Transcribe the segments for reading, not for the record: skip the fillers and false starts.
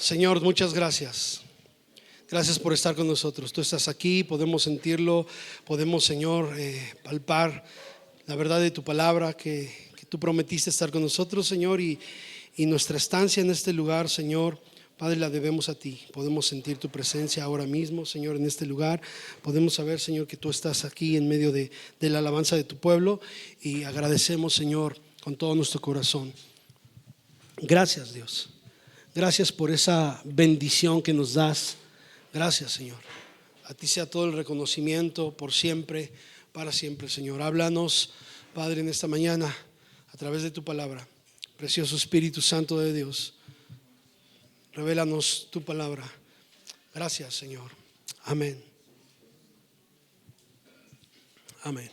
Señor, muchas gracias. Gracias por estar con nosotros. Tú estás aquí, podemos sentirlo, podemos, Señor, palpar la verdad de tu palabra, que tú prometiste estar con nosotros, Señor, y nuestra estancia en este lugar, Señor, Padre, la debemos a ti. Podemos sentir tu presencia ahora mismo, Señor, en este lugar. Podemos saber, Señor, que tú estás aquí en medio de la alabanza de tu pueblo, y agradecemos, Señor, con todo nuestro corazón. Gracias, Dios. Gracias por esa bendición que nos das. Gracias, Señor. A ti sea todo el reconocimiento por siempre, para siempre, Señor. Háblanos, Padre, en esta mañana a través de tu palabra. Precioso Espíritu Santo de Dios, revélanos tu palabra. Gracias, Señor. Amén. Amén.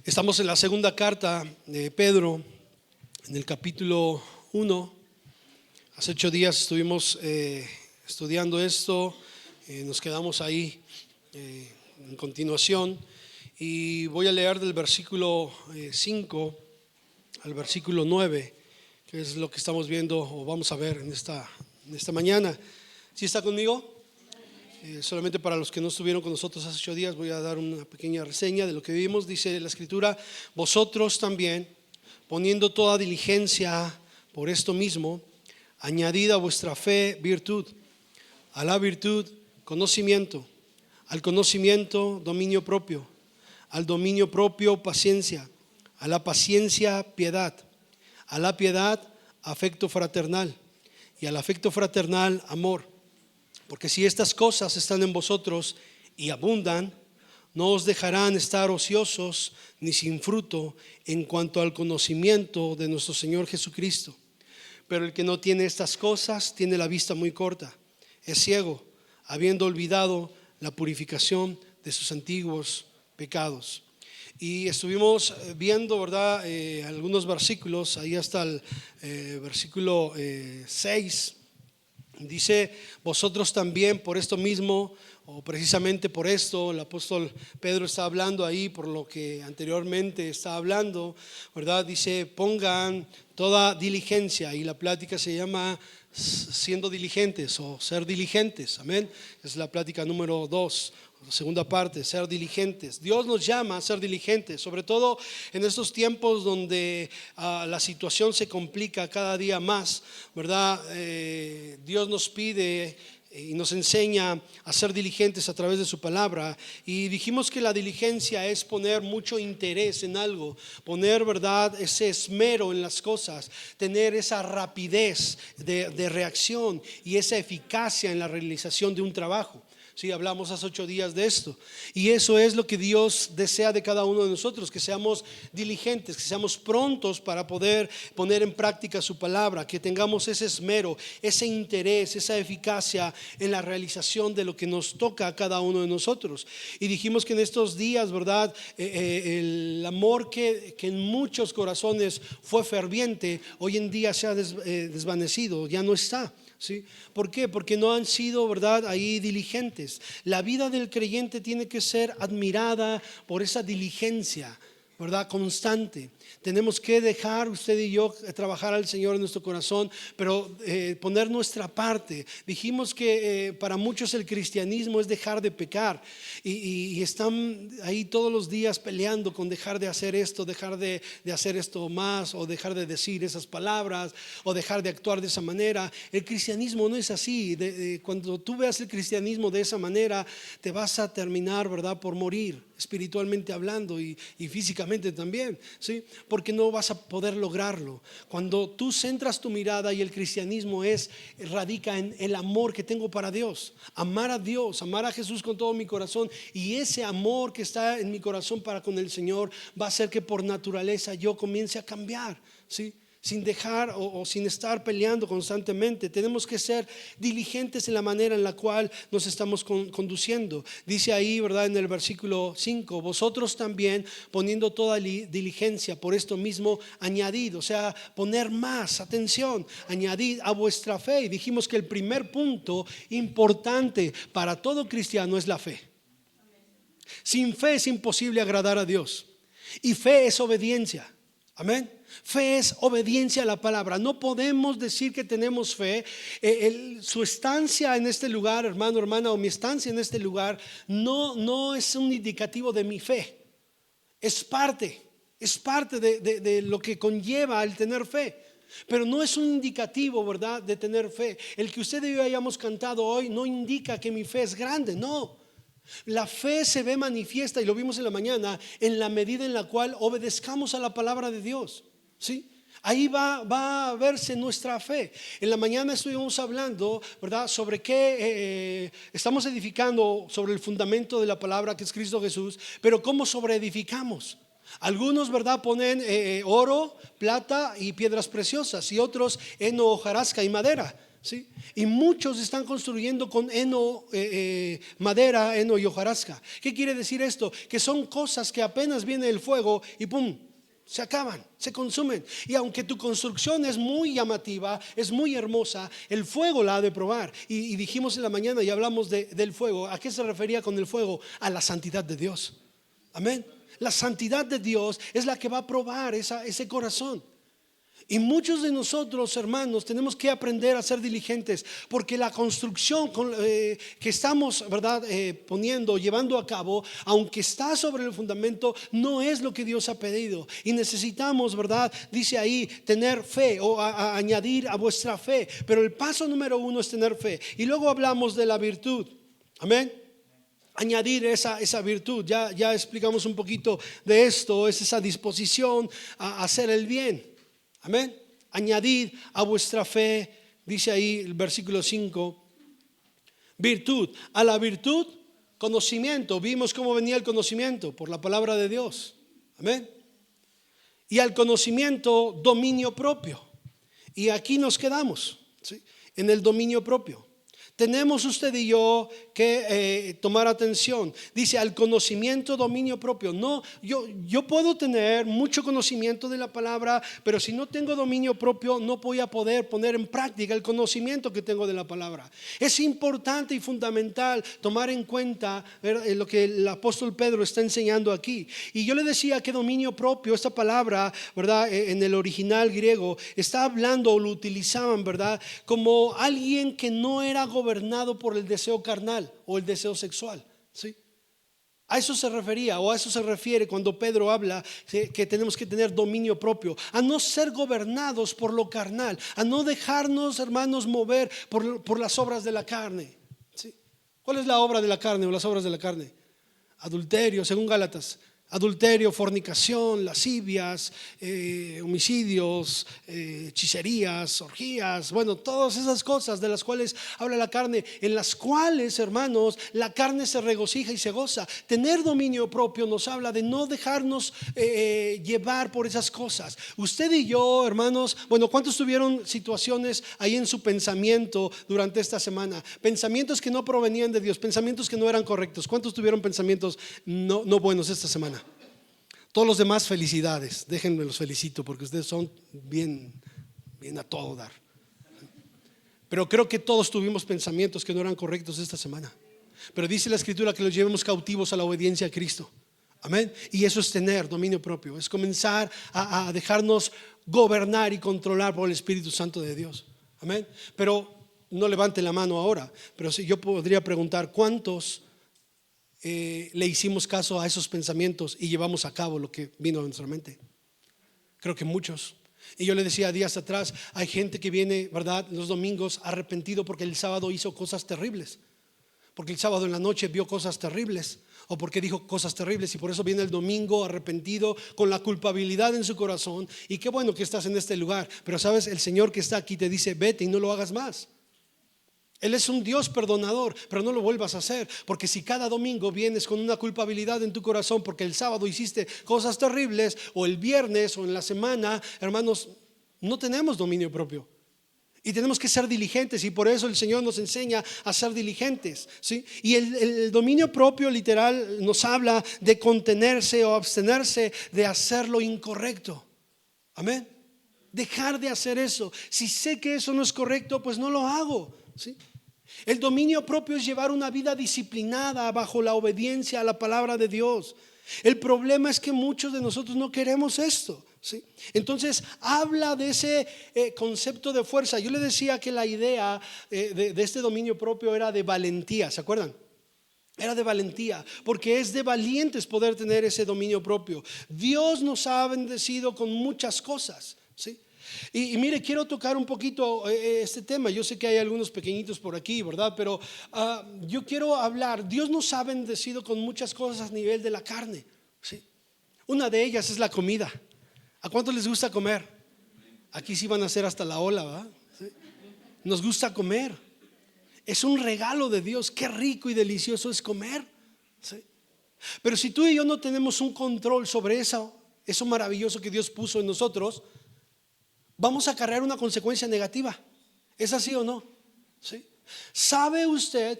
Estamos en la segunda carta de Pedro, en el capítulo 1. Hace 8 días estuvimos estudiando esto, nos quedamos ahí en continuación, y voy a leer del versículo 5 al versículo 9, que es lo que estamos viendo o vamos a ver en esta mañana. ¿Sí está conmigo? Solamente para los que no estuvieron con nosotros hace 8 días voy a dar una pequeña reseña de lo que vimos. Dice la Escritura: vosotros también, poniendo toda diligencia por esto mismo, añadid a vuestra fe virtud, a la virtud conocimiento, al conocimiento dominio propio, al dominio propio paciencia, a la paciencia piedad, a la piedad afecto fraternal, y al afecto fraternal amor. Porque si estas cosas están en vosotros y abundan, no os dejarán estar ociosos ni sin fruto en cuanto al conocimiento de nuestro Señor Jesucristo. Pero el que no tiene estas cosas tiene la vista muy corta, es ciego, habiendo olvidado la purificación de sus antiguos pecados. Y estuvimos viendo, ¿verdad? Algunos versículos, ahí hasta el versículo 6. Dice: vosotros también por esto mismo, o precisamente por esto, el apóstol Pedro está hablando ahí por lo que anteriormente está hablando, ¿verdad? Dice: pongan toda diligencia, y la plática se llama siendo diligentes o ser diligentes. Amén. Es la plática número 2, la segunda parte, ser diligentes. Dios nos llama a ser diligentes, sobre todo en estos tiempos donde la situación se complica cada día más, ¿verdad? Dios nos pide y nos enseña a ser diligentes a través de su palabra. Y dijimos que la diligencia es poner mucho interés en algo, poner, ¿verdad?, ese esmero en las cosas, tener esa rapidez de reacción y esa eficacia en la realización de un trabajo. Sí, hablamos hace 8 días de esto, y eso es lo que Dios desea de cada uno de nosotros, que seamos diligentes, que seamos prontos para poder poner en práctica su palabra, que tengamos ese esmero, ese interés, esa eficacia en la realización de lo que nos toca a cada uno de nosotros. Y dijimos que en estos días, ¿verdad?, el amor que en muchos corazones fue ferviente, hoy en día se ha desvanecido, ya no está. ¿Sí? ¿Por qué? Porque no han sido, ¿verdad?, ahí diligentes. La vida del creyente tiene que ser admirada por esa diligencia, ¿verdad?, constante. Tenemos que dejar, usted y yo, trabajar al Señor en nuestro corazón, pero poner nuestra parte. Dijimos que para muchos el cristianismo es dejar de pecar, y están ahí todos los días peleando con dejar de hacer esto, dejar de hacer esto más, o dejar de decir esas palabras, o dejar de actuar de esa manera. El cristianismo no es así. Cuando tú veas el cristianismo de esa manera, te vas a terminar, ¿verdad?, por morir, espiritualmente hablando y físicamente también, ¿sí? Porque no vas a poder lograrlo. Cuando tú centras tu mirada, y el cristianismo radica en el amor que tengo para Dios, amar a Dios, amar a Jesús con todo mi corazón, y ese amor que está en mi corazón para con el Señor va a hacer que por naturaleza yo comience a cambiar, ¿sí? Sin dejar o sin estar peleando constantemente. Tenemos que ser diligentes en la manera en la cual nos estamos conduciendo. Dice ahí, ¿verdad?, en el versículo 5: vosotros también, poniendo toda diligencia por esto mismo, añadid, o sea, poner más atención, añadid a vuestra fe. Y dijimos que el primer punto importante para todo cristiano es la fe. Sin fe es imposible agradar a Dios, y fe es obediencia. Amén. Fe es obediencia a la palabra. No podemos decir que tenemos fe. Su estancia en este lugar, hermano, hermana, o mi estancia en este lugar no es un indicativo de mi fe. Es parte de lo que conlleva el tener fe. Pero no es un indicativo, ¿verdad?, de tener fe. El que usted y yo hayamos cantado hoy no indica que mi fe es grande, no. La fe se ve manifiesta, y lo vimos en la mañana, en la medida en la cual obedezcamos a la palabra de Dios, ¿sí? Ahí va a verse nuestra fe. En la mañana estuvimos hablando, ¿verdad?, sobre qué estamos edificando sobre el fundamento de la palabra que es Cristo Jesús, pero cómo sobreedificamos. Algunos, ¿verdad?, ponen oro, plata y piedras preciosas, y otros heno, hojarasca y madera, ¿sí? Y muchos están construyendo con heno, madera, heno y hojarasca. ¿Qué quiere decir esto? Que son cosas que apenas viene el fuego y ¡pum!, se acaban, se consumen. Y aunque tu construcción es muy llamativa, es muy hermosa, el fuego la ha de probar. Y dijimos en la mañana y hablamos del fuego. ¿A qué se refería con el fuego? A la santidad de Dios. Amén. La santidad de Dios es la que va a probar ese corazón. Y muchos de nosotros, hermanos, tenemos que aprender a ser diligentes, porque la construcción que estamos, ¿verdad?, llevando a cabo, aunque está sobre el fundamento, no es lo que Dios ha pedido. Y necesitamos, ¿verdad?, dice ahí, tener fe, o añadir a vuestra fe. Pero el paso número 1 es tener fe. Y luego hablamos de la virtud. Amén. Añadir esa virtud. Ya explicamos un poquito de esto. Es esa disposición a hacer el bien. Amén. Añadid a vuestra fe, dice ahí el versículo 5, virtud. A la virtud, conocimiento. Vimos cómo venía el conocimiento por la palabra de Dios. Amén. Y al conocimiento, dominio propio. Y aquí nos quedamos, ¿sí?, en el dominio propio. Tenemos usted y yo que tomar atención. Dice al conocimiento, dominio propio. No, yo puedo tener mucho conocimiento de la palabra, pero si no tengo dominio propio, no voy a poder poner en práctica el conocimiento que tengo de la palabra. Es importante y fundamental tomar en cuenta lo que el apóstol Pedro está enseñando aquí. Y yo le decía que dominio propio, esta palabra, ¿verdad?, en el original griego, está hablando, o lo utilizaban, ¿verdad?, como alguien que no era gobernado por el deseo carnal o el deseo sexual, ¿sí? A eso se refería, o a eso se refiere cuando Pedro habla que tenemos que tener dominio propio, a no ser gobernados por lo carnal, a no dejarnos, hermanos, mover por las obras de la carne, ¿sí? ¿Cuál es la obra de la carne o las obras de la carne? Adulterio, según Gálatas. Adulterio, fornicación, lascivias, homicidios, hechicerías, orgías, bueno, todas esas cosas de las cuales habla la carne, en las cuales, hermanos, la carne se regocija y se goza. Tener dominio propio nos habla de no dejarnos llevar por esas cosas. Usted y yo, hermanos, bueno, ¿cuántos tuvieron situaciones ahí en su pensamiento durante esta semana? Pensamientos que no provenían de Dios, pensamientos que no eran correctos. ¿Cuántos tuvieron pensamientos no buenos esta semana? Todos los demás, felicidades, déjenme los felicito porque ustedes son bien a todo dar. Pero creo que todos tuvimos pensamientos que no eran correctos esta semana. Pero dice la Escritura que los llevemos cautivos a la obediencia a Cristo. Amén. Y eso es tener dominio propio, es comenzar a dejarnos gobernar y controlar por el Espíritu Santo de Dios. Amén. Pero no levante la mano ahora, pero si yo podría preguntar, ¿cuántos le hicimos caso a esos pensamientos y llevamos a cabo lo que vino a nuestra mente? Creo que muchos. Y yo le decía días atrás, hay gente que viene, ¿verdad?, los domingos arrepentido porque el sábado hizo cosas terribles, porque el sábado en la noche vio cosas terribles, o porque dijo cosas terribles, y por eso viene el domingo arrepentido con la culpabilidad en su corazón. Y qué bueno que estás en este lugar, pero sabes, el Señor que está aquí te dice, vete y no lo hagas más. Él es un Dios perdonador, pero no lo vuelvas a hacer, porque si cada domingo vienes con una culpabilidad en tu corazón porque el sábado hiciste cosas terribles, o el viernes o en la semana, hermanos, no tenemos dominio propio. Y tenemos que ser diligentes, y por eso el Señor nos enseña a ser diligentes, ¿sí? Y el dominio propio literal nos habla de contenerse o abstenerse de hacer lo incorrecto. Amén. Dejar de hacer eso. Si sé que eso no es correcto, pues no lo hago, ¿sí? El dominio propio es llevar una vida disciplinada bajo la obediencia a la palabra de Dios. El problema es que muchos de nosotros no queremos esto, ¿sí? Entonces habla de ese concepto de fuerza. Yo le decía que la idea de este dominio propio era de valentía, ¿se acuerdan? Era de valentía, porque es de valientes poder tener ese dominio propio. Dios nos ha bendecido con muchas cosas, ¿sí? Y mire, quiero tocar un poquito este tema. Yo sé que hay algunos pequeñitos por aquí, ¿verdad? Pero yo quiero hablar. Dios nos ha bendecido con muchas cosas a nivel de la carne, ¿sí? Una de ellas es la comida. ¿A cuántos les gusta comer? Aquí sí van a hacer hasta la ola, ¿verdad? ¿Sí? Nos gusta comer. Es un regalo de Dios. Qué rico y delicioso es comer, ¿sí? Pero si tú y yo no tenemos un control sobre eso maravilloso que Dios puso en nosotros, vamos a acarrear una consecuencia negativa. ¿Es así o no? ¿Sí? ¿Sabe usted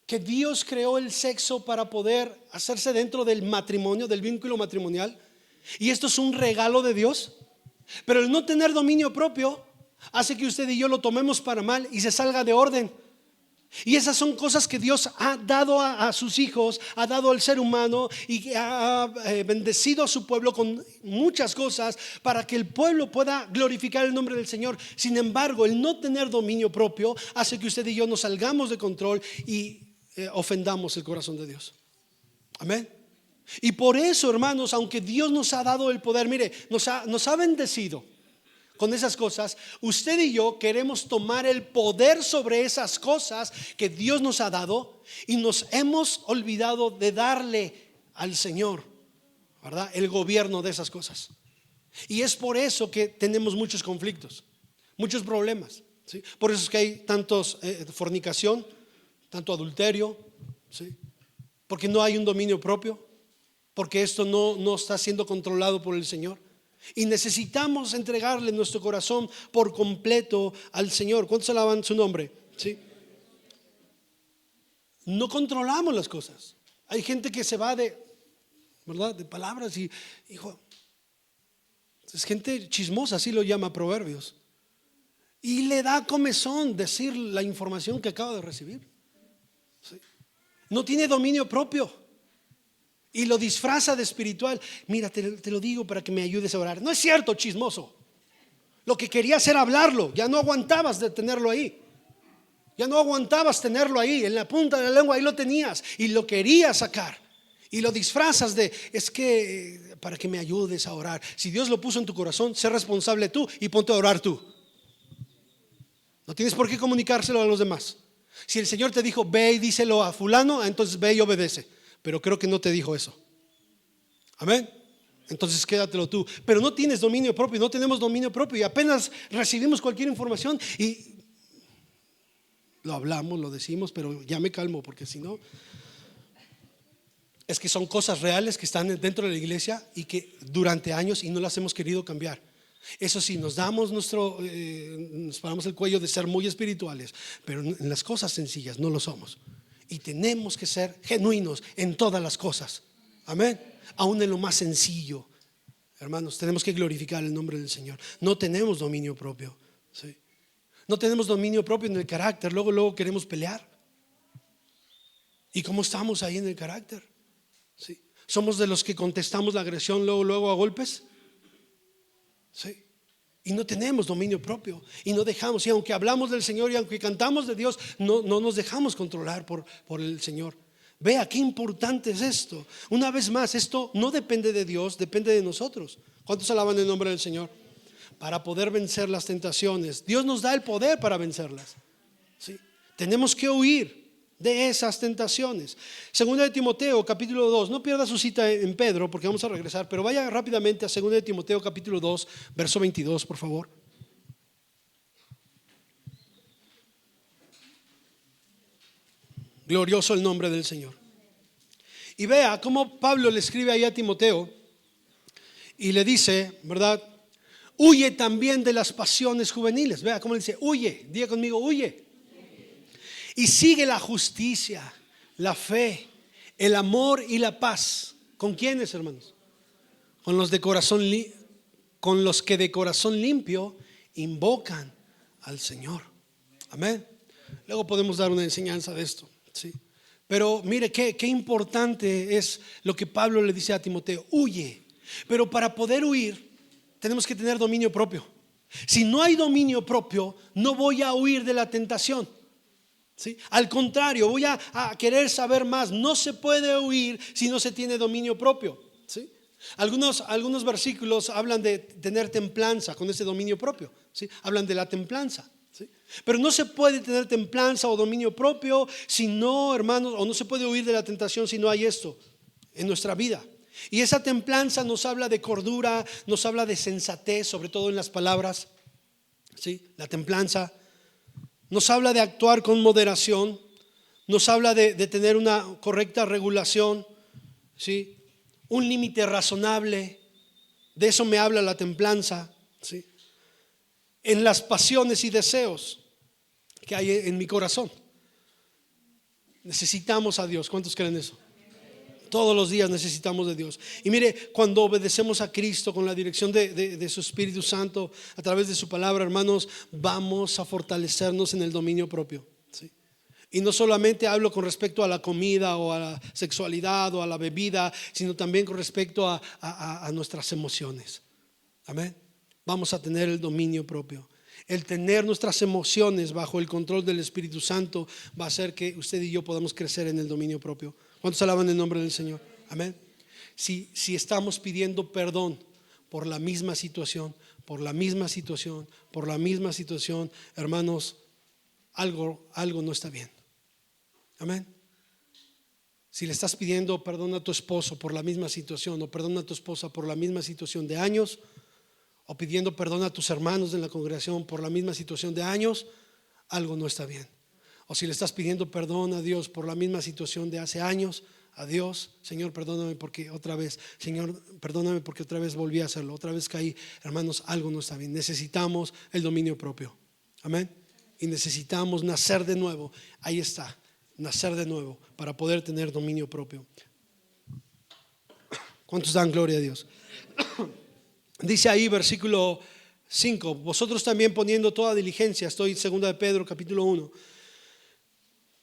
que Dios creó el sexo para poder hacerse dentro del matrimonio, del vínculo matrimonial? Y esto es un regalo de Dios. Pero el no tener dominio propio hace que usted y yo lo tomemos para mal y se salga de orden. Y esas son cosas que Dios ha dado a sus hijos, ha dado al ser humano, y que ha bendecido a su pueblo con muchas cosas para que el pueblo pueda glorificar el nombre del Señor. Sin embargo, el no tener dominio propio hace que usted y yo nos salgamos de control y ofendamos el corazón de Dios. Amén. Y por eso, hermanos, aunque Dios nos ha dado el poder, mire, nos ha bendecido con esas cosas, usted y yo queremos tomar el poder sobre esas cosas que Dios nos ha dado, y nos hemos olvidado de darle al Señor, ¿verdad?, el gobierno de esas cosas. Y es por eso que tenemos muchos conflictos, muchos problemas, ¿sí? Por eso es que hay tantos fornicación, tanto adulterio, ¿sí? Porque no hay un dominio propio, porque esto no está siendo controlado por el Señor. Y necesitamos entregarle nuestro corazón por completo al Señor. ¿Cuántos alaban su nombre? ¿Sí? No controlamos las cosas. Hay gente que se va ¿verdad?, de palabras y, hijo, es gente chismosa, así lo llama Proverbios. Y le da comezón decir la información que acaba de recibir, ¿sí? No tiene dominio propio y lo disfraza de espiritual. Mira, te lo digo para que me ayudes a orar. No es cierto, chismoso. Lo que querías era hablarlo. Ya no aguantabas de tenerlo ahí. Ya no aguantabas tenerlo ahí, en la punta de la lengua. Ahí lo tenías y lo querías sacar. Y lo disfrazas de, es que para que me ayudes a orar. Si Dios lo puso en tu corazón, sé responsable tú y ponte a orar tú. No tienes por qué comunicárselo a los demás. Si el Señor te dijo, ve y díselo a fulano, entonces ve y obedece. Pero creo que no te dijo eso. Amén. Entonces quédatelo tú. Pero no tienes dominio propio, no tenemos dominio propio, y apenas recibimos cualquier información y lo hablamos, lo decimos, pero ya me calmo, porque si no, es que son cosas reales que están dentro de la iglesia y que durante años y no las hemos querido cambiar. Eso sí, nos damos nos paramos el cuello de ser muy espirituales, pero en las cosas sencillas no lo somos. Y tenemos que ser genuinos en todas las cosas. Amén. Aún en lo más sencillo, hermanos, tenemos que glorificar el nombre del Señor. No tenemos dominio propio, ¿sí? No tenemos dominio propio en el carácter. Luego queremos pelear. ¿Y cómo estamos ahí en el carácter? ¿Sí? ¿Somos de los que contestamos la agresión luego a golpes? ¿Sí? Y no tenemos dominio propio y no dejamos, y aunque hablamos del Señor y aunque cantamos de Dios, no nos dejamos controlar por el Señor. Vea qué importante es esto. Una vez más, esto no depende de Dios, depende de nosotros. ¿Cuántos alaban el nombre del Señor? Para poder vencer las tentaciones, Dios nos da el poder para vencerlas, ¿sí? Tenemos que huir de esas tentaciones. Segunda de Timoteo capítulo 2. No pierda su cita en Pedro, porque vamos a regresar, pero vaya rápidamente a segunda de Timoteo capítulo 2, verso 22, por favor. Glorioso el nombre del Señor. Y vea cómo Pablo le escribe ahí a Timoteo y le dice, ¿verdad? Huye también de las pasiones juveniles. Vea cómo le dice, huye. Diga conmigo, huye. Y sigue la justicia, la fe, el amor y la paz. ¿Con quiénes, hermanos? Con los que de corazón limpio invocan al Señor. Amén. Luego podemos dar una enseñanza de esto, ¿sí? Pero mire qué importante es lo que Pablo le dice a Timoteo: huye. Pero para poder huir tenemos que tener dominio propio. Si no hay dominio propio, no voy a huir de la tentación, ¿sí? Al contrario, voy a querer saber más. No se puede huir si no se tiene dominio propio, ¿sí? Algunos versículos hablan de tener templanza con ese dominio propio, ¿sí? Hablan de la templanza, ¿sí? Pero no se puede tener templanza o dominio propio si no, hermanos, o no se puede huir de la tentación si no hay esto en nuestra vida. Y esa templanza nos habla de cordura, nos habla de sensatez, sobre todo en las palabras, ¿sí? La templanza nos habla de actuar con moderación, nos habla de tener una correcta regulación, ¿sí? Un límite razonable. De eso me habla la templanza, ¿sí? En las pasiones y deseos que hay en mi corazón. Necesitamos a Dios. ¿Cuántos creen eso? Todos los días necesitamos de Dios. Y mire, cuando obedecemos a Cristo con la dirección de su Espíritu Santo a través de su palabra, hermanos, vamos a fortalecernos en el dominio propio, ¿sí? Y no solamente hablo con respecto a la comida o a la sexualidad o a la bebida, sino también con respecto a nuestras emociones. Amén. Vamos a tener el dominio propio. El tener nuestras emociones bajo el control del Espíritu Santo va a hacer que usted y yo podamos crecer en el dominio propio. ¿Cuántos alaban el nombre del Señor? Amén. Si estamos pidiendo perdón por la misma situación, hermanos, algo no está bien. Amén. Si le estás pidiendo perdón a tu esposo por la misma situación, o perdón a tu esposa por la misma situación de años, o pidiendo perdón a tus hermanos en la congregación por la misma situación de años, algo no está bien. O si le estás pidiendo perdón a Dios por la misma situación de hace años, a Dios, Señor, perdóname porque otra vez, Señor, perdóname porque otra vez volví a hacerlo, otra vez caí. Hermanos, algo no está bien. Necesitamos el dominio propio. Amén. Y necesitamos nacer de nuevo. Ahí está, nacer de nuevo para poder tener dominio propio. ¿Cuántos dan gloria a Dios? Dice ahí versículo 5: vosotros también poniendo toda diligencia, estoy en 2 de Pedro capítulo 1.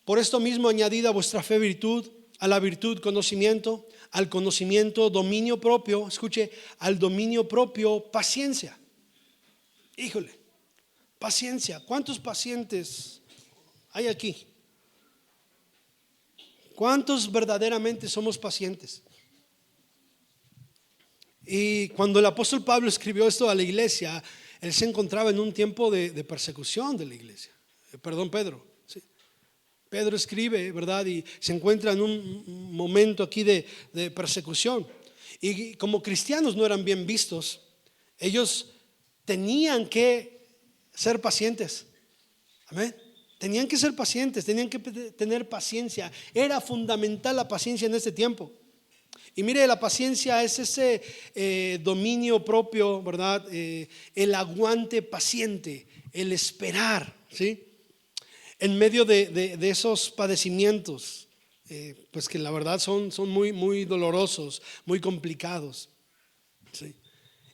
Por esto mismo añadid a vuestra fe virtud, a la virtud conocimiento, al conocimiento dominio propio, escuche, al dominio propio paciencia. Híjole, paciencia. ¿Cuántos pacientes hay aquí? ¿Cuántos verdaderamente somos pacientes? Y cuando el apóstol Pablo escribió esto a la iglesia, él se encontraba en un tiempo de persecución de la iglesia. Pedro. Pedro escribe, ¿verdad? Y se encuentra en un momento aquí de persecución. Y como cristianos no eran bien vistos. Ellos tenían que ser pacientes. Amén. Tenían que ser pacientes, tenían que tener paciencia. Era fundamental la paciencia en este tiempo. Y mire, la paciencia es ese dominio propio, ¿verdad? El aguante paciente, el esperar, ¿sí? En medio de esos padecimientos, pues que la verdad son muy, muy dolorosos, muy complicados, ¿sí?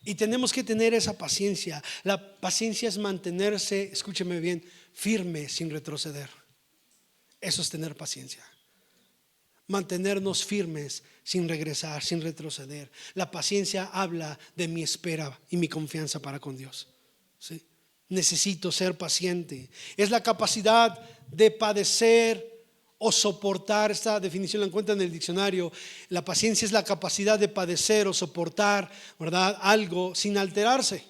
Y tenemos que tener esa paciencia. La paciencia es mantenerse, escúcheme bien, firme sin retroceder. Eso es tener paciencia. Mantenernos firmes sin regresar, sin retroceder. La paciencia habla de mi espera y mi confianza para con Dios, ¿sí? Necesito ser paciente. Es la capacidad de padecer o soportar. Esta definición la encuentran en el diccionario. La paciencia es la capacidad de padecer o soportar, ¿verdad? Algo sin alterarse,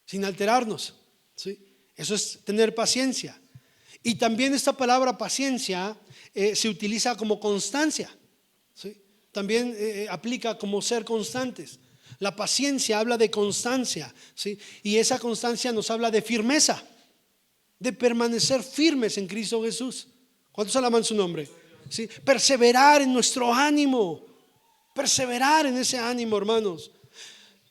sin alterarnos, ¿sí? Eso es tener paciencia. Y también esta palabra paciencia se utiliza como constancia, ¿sí? También aplica como ser constantes. La paciencia habla de constancia, ¿sí? Y esa constancia nos habla de firmeza, de permanecer firmes en Cristo Jesús. ¿Cuántos alaban su nombre? ¿Sí? Perseverar en nuestro ánimo, perseverar en ese ánimo, hermanos.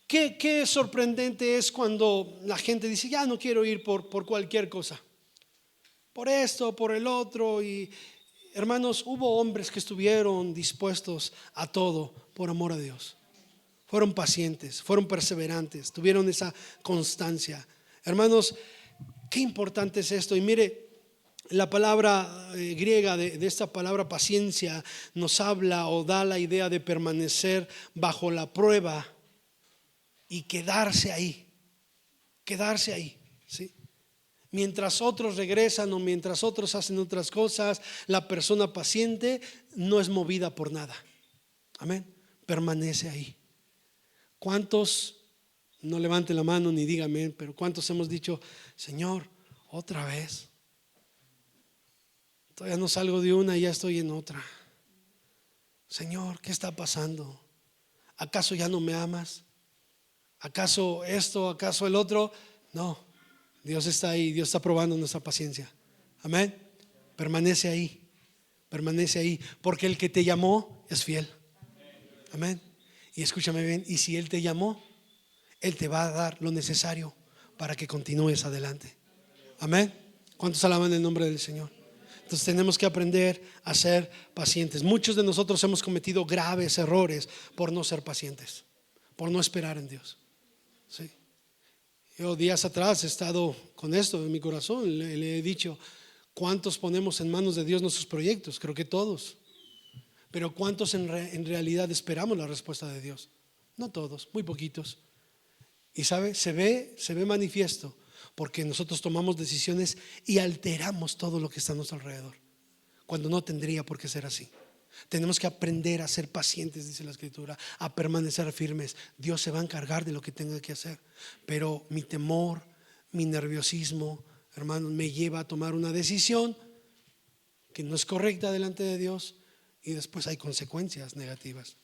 Qué sorprendente es cuando la gente dice: ya no quiero ir por cualquier cosa, por esto, por el otro. Y hermanos, hubo hombres que estuvieron dispuestos a todo por amor a Dios. Fueron pacientes, fueron perseverantes, tuvieron esa constancia. Hermanos, qué importante es esto. Y mire, la palabra griega de esta palabra paciencia nos habla o da la idea de permanecer bajo la prueba y quedarse ahí, ¿sí? Mientras otros regresan o mientras otros hacen otras cosas, la persona paciente no es movida por nada. Amén. Permanece ahí. ¿Cuántos, no levanten la mano ni díganme, pero cuántos hemos dicho, Señor, otra vez? Todavía no salgo de una y ya estoy en otra. Señor, ¿qué está pasando? ¿Acaso ya no me amas? ¿Acaso esto? ¿Acaso el otro? No, Dios está ahí, Dios está probando nuestra paciencia. Amén. Permanece ahí, porque el que te llamó es fiel. Amén. Y escúchame bien, y si Él te llamó, Él te va a dar lo necesario para que continúes adelante. Amén. ¿Cuántos alaban el nombre del Señor? Entonces tenemos que aprender a ser pacientes. Muchos de nosotros hemos cometido graves errores por no ser pacientes, por no esperar en Dios. Sí. Yo días atrás he estado con esto en mi corazón. Le he dicho, ¿cuántos ponemos en manos de Dios nuestros proyectos? Creo que todos. Pero ¿cuántos en realidad esperamos la respuesta de Dios? No todos, muy poquitos. Y sabe, se ve manifiesto porque nosotros tomamos decisiones y alteramos todo lo que está a nuestro alrededor, cuando no tendría por qué ser así. Tenemos que aprender a ser pacientes, dice la Escritura, a permanecer firmes. Dios se va a encargar de lo que tenga que hacer. Pero mi temor, mi nerviosismo, hermanos, me lleva a tomar una decisión que no es correcta delante de Dios y después hay consecuencias negativas.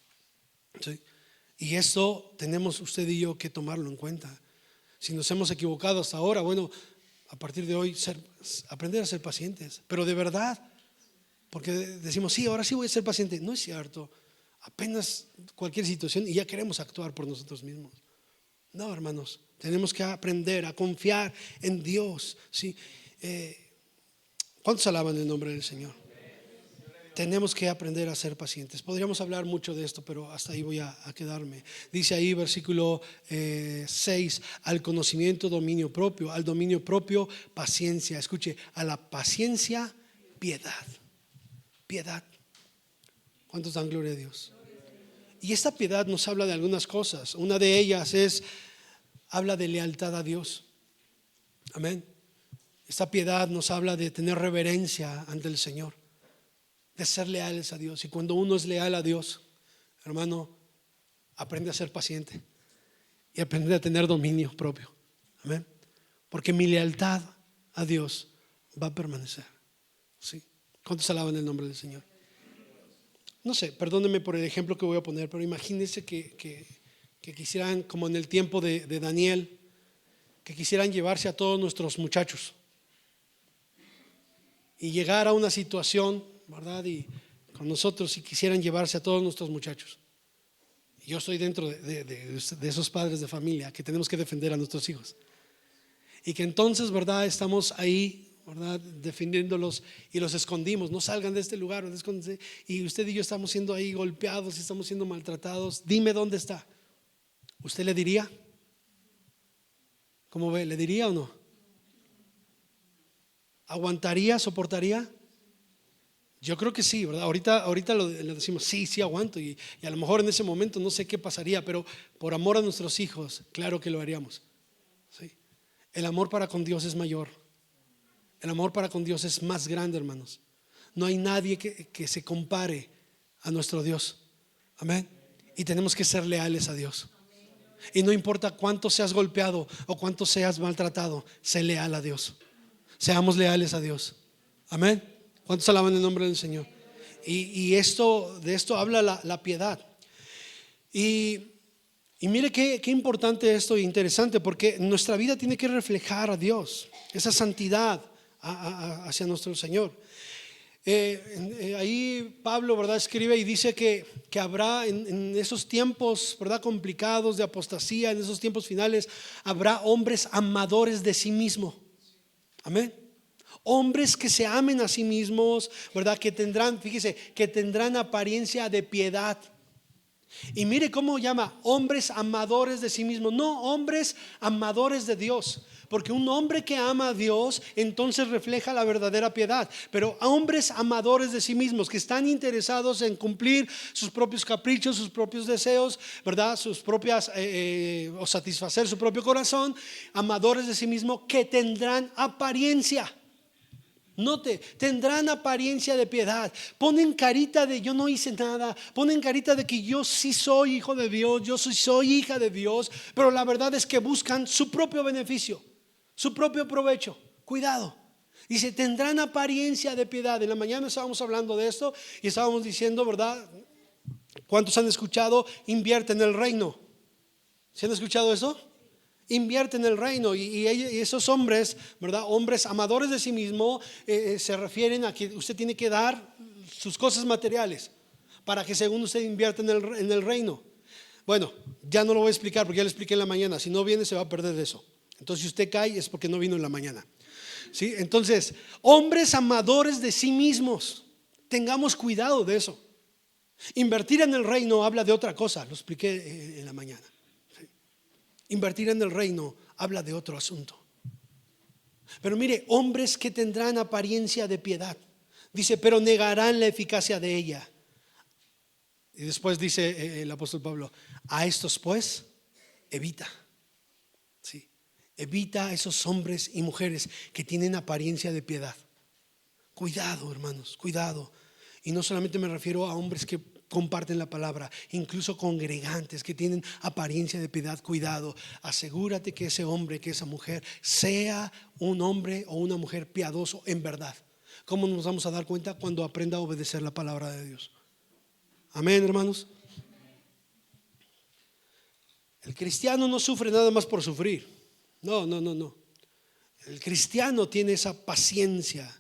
¿Sí? Y esto tenemos usted y yo que tomarlo en cuenta. Si nos hemos equivocado hasta ahora, bueno, a partir de hoy aprender a ser pacientes, pero de verdad. Porque decimos, sí, ahora sí voy a ser paciente. No es cierto. Apenas cualquier situación y ya queremos actuar por nosotros mismos. No, hermanos, tenemos que aprender a confiar en Dios, ¿sí? ¿Cuántos alaban el nombre del Señor? Tenemos que aprender a ser pacientes. Podríamos hablar mucho de esto, pero hasta ahí voy a quedarme. Dice ahí versículo 6, al conocimiento dominio propio, al dominio propio paciencia. Escuche, a la paciencia piedad. Piedad. ¿Cuántos dan gloria a Dios? Y esta piedad nos habla de algunas cosas. Una de ellas habla de lealtad a Dios. Amén. Esta piedad nos habla de tener reverencia ante el Señor, de ser leales a Dios. Y cuando uno es leal a Dios, hermano, aprende a ser paciente y aprende a tener dominio propio. Amén. Porque mi lealtad a Dios va a permanecer. ¿Sí? ¿Cuántos alaban el nombre del Señor? No sé, perdónenme por el ejemplo que voy a poner, pero imagínense que quisieran, como en el tiempo de Daniel, que quisieran llevarse a todos nuestros muchachos y llegar a una situación, ¿verdad? Y con nosotros, y quisieran llevarse a todos nuestros muchachos. Yo estoy dentro de esos padres de familia que tenemos que defender a nuestros hijos. Y que entonces, ¿verdad? Estamos ahí, ¿verdad? Defendiéndolos y los escondimos. No salgan de este lugar, escóndense. Y usted y yo estamos siendo ahí golpeados y estamos siendo maltratados. Dime dónde está. ¿Usted le diría? ¿Cómo ve? ¿Le diría o no? ¿Aguantaría? ¿Soportaría? Yo creo que sí, ¿verdad? Ahorita le decimos, sí aguanto. Y a lo mejor en ese momento no sé qué pasaría, pero por amor a nuestros hijos, claro que lo haríamos. ¿Sí? El amor para con Dios es mayor. El amor para con Dios es más grande, hermanos. No hay nadie que se compare a nuestro Dios. Amén. Y tenemos que ser leales a Dios. Y no importa cuánto seas golpeado o cuánto seas maltratado, sé leal a Dios. Seamos leales a Dios. Amén. ¿Cuántos alaban el nombre del Señor? Y de esto habla la piedad. Y mire qué importante esto e interesante, porque nuestra vida tiene que reflejar a Dios, esa santidad hacia nuestro Señor. Ahí Pablo, ¿verdad? Escribe y dice que habrá en esos tiempos, ¿verdad? Complicados de apostasía, en esos tiempos finales, habrá hombres amadores de sí mismo. Amén. Hombres que se amen a sí mismos, ¿verdad? Que tendrán, fíjese, que tendrán apariencia de piedad. Y mire cómo llama: hombres amadores de sí mismos. No, hombres amadores de Dios. Porque un hombre que ama a Dios entonces refleja la verdadera piedad. Pero a hombres amadores de sí mismos, que están interesados en cumplir sus propios caprichos, sus propios deseos, ¿verdad? Sus propias o satisfacer su propio corazón. Amadores de sí mismos, que tendrán apariencia. Note, tendrán apariencia de piedad. Ponen carita de yo no hice nada. Ponen carita de que yo sí soy hijo de Dios, yo soy hija de Dios. Pero la verdad es que buscan su propio beneficio, su propio provecho. Cuidado. Dice, tendrán apariencia de piedad. En la mañana estábamos hablando de esto y estábamos diciendo, ¿verdad? ¿Cuántos han escuchado? Invierte en el reino. ¿Se han escuchado eso? Invierte en el reino. Y esos hombres, ¿verdad? Hombres amadores de sí mismo, se refieren a que usted tiene que dar sus cosas materiales para que según usted invierta en el reino. Bueno, ya no lo voy a explicar porque ya lo expliqué en la mañana. Si no viene se va a perder de eso. Entonces si usted cae es porque no vino en la mañana, ¿sí? Entonces, hombres amadores de sí mismos, tengamos cuidado de eso. Invertir en el reino habla de otra cosa, lo expliqué en la mañana. Invertir en el reino habla de otro asunto. Pero mire, hombres que tendrán apariencia de piedad. Dice, pero negarán la eficacia de ella. Y después dice el apóstol Pablo, a estos pues evita. Sí, evita a esos hombres y mujeres que tienen apariencia de piedad. Cuidado, hermanos, cuidado. Y no solamente me refiero a hombres que comparten la palabra, incluso congregantes que tienen apariencia de piedad. Cuidado, asegúrate que ese hombre, que esa mujer sea un hombre o una mujer piadoso en verdad. ¿Cómo nos vamos a dar cuenta? Cuando aprenda a obedecer la palabra de Dios. Amén, hermanos. El cristiano no sufre nada más por sufrir. No. El cristiano tiene esa paciencia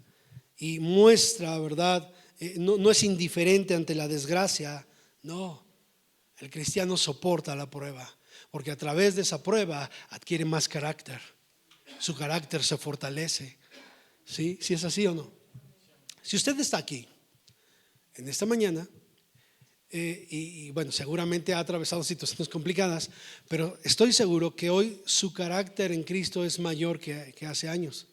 y muestra, ¿verdad? No es indiferente ante la desgracia. No, el cristiano soporta la prueba, porque a través de esa prueba adquiere más carácter. Su carácter se fortalece. ¿Sí? ¿Sí es así o no? Si usted está aquí en esta mañana y bueno, seguramente ha atravesado situaciones complicadas, pero estoy seguro que hoy su carácter en Cristo es mayor que hace años.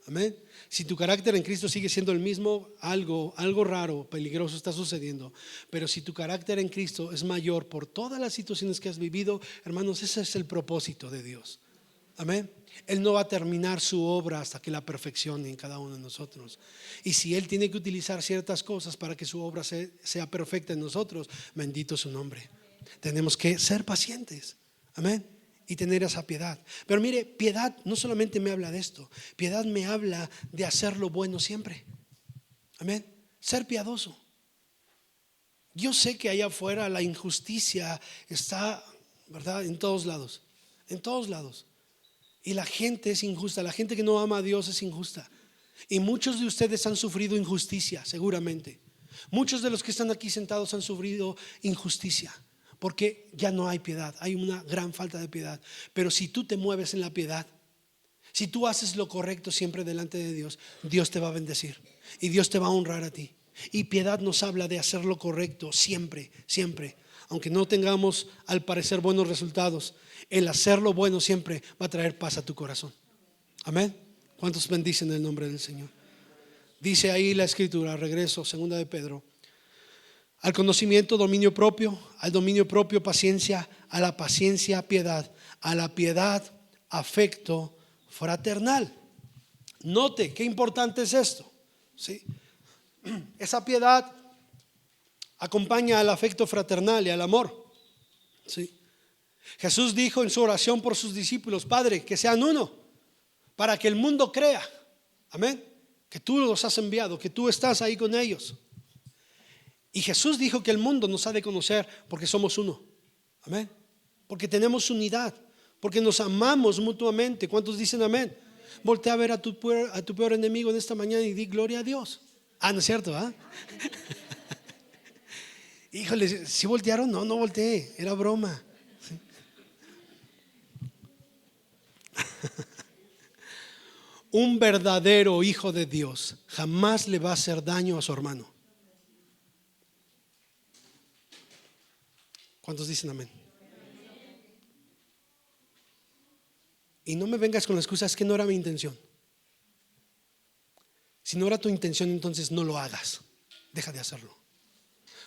Amén. Si tu carácter en Cristo sigue siendo el mismo, algo raro, peligroso está sucediendo. Pero si tu carácter en Cristo es mayor por todas las situaciones que has vivido, hermanos, ese es el propósito de Dios. Amén. Él no va a terminar su obra hasta que la perfeccione en cada uno de nosotros. Y si Él tiene que utilizar ciertas cosas para que su obra sea perfecta en nosotros, bendito su nombre. Tenemos que ser pacientes. Amén. Y tener esa piedad. Pero mire, piedad no solamente me habla de esto. Piedad me habla de hacer lo bueno siempre. Amén. Ser piadoso. Yo sé que allá afuera la injusticia está, ¿verdad? En todos lados. En todos lados. Y la gente es injusta. La gente que no ama a Dios es injusta. Y muchos de ustedes han sufrido injusticia, seguramente. Muchos de los que están aquí sentados han sufrido injusticia. Porque ya no hay piedad, hay una gran falta de piedad. Pero si tú te mueves en la piedad, si tú haces lo correcto siempre delante de Dios, Dios te va a bendecir y Dios te va a honrar a ti. Y piedad nos habla de hacer lo correcto siempre, siempre. Aunque no tengamos al parecer buenos resultados, el hacer lo bueno siempre va a traer paz a tu corazón. Amén. ¿Cuántos bendicen el nombre del Señor? Dice ahí la escritura, regreso, segunda de Pedro. Al conocimiento, dominio propio, al dominio propio, paciencia, a la paciencia, piedad, a la piedad, afecto fraternal. Note qué importante es esto, ¿sí? Esa piedad acompaña al afecto fraternal y al amor, ¿sí? Jesús dijo en su oración por sus discípulos: Padre, que sean uno, para que el mundo crea, amén, que tú los has enviado, que tú estás ahí con ellos. Y Jesús dijo que el mundo nos ha de conocer porque somos uno. Amén. Porque tenemos unidad, porque nos amamos mutuamente. ¿Cuántos dicen amén? Voltea a ver a tu peor enemigo en esta mañana y di gloria a Dios. ¿No es cierto? Híjole, ¿sí voltearon? No volteé, era broma. ¿Sí? Un verdadero hijo de Dios jamás le va a hacer daño a su hermano. ¿Cuántos dicen amén? Y no me vengas con la excusa, es que no era mi intención. Si no era tu intención, entonces no lo hagas. Deja de hacerlo.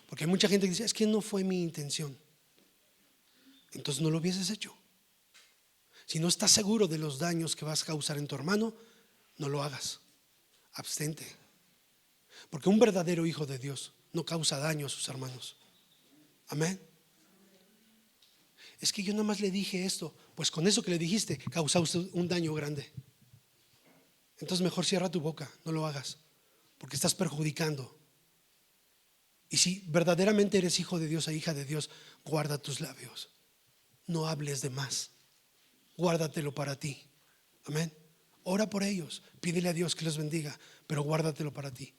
Porque hay mucha gente que dice, es que no fue mi intención. Entonces no lo hubieses hecho. Si no estás seguro de los daños que vas a causar en tu hermano, no lo hagas. Abstente. Porque un verdadero hijo de Dios no causa daño a sus hermanos. Amén. Es que yo nada más le dije esto. Pues con eso que le dijiste causaste un daño grande. Entonces mejor cierra tu boca, no lo hagas, porque estás perjudicando. Y si verdaderamente eres hijo de Dios e hija de Dios, guarda tus labios. No hables de más. Guárdatelo para ti. Amén. Ora por ellos, pídele a Dios que los bendiga, pero guárdatelo para ti.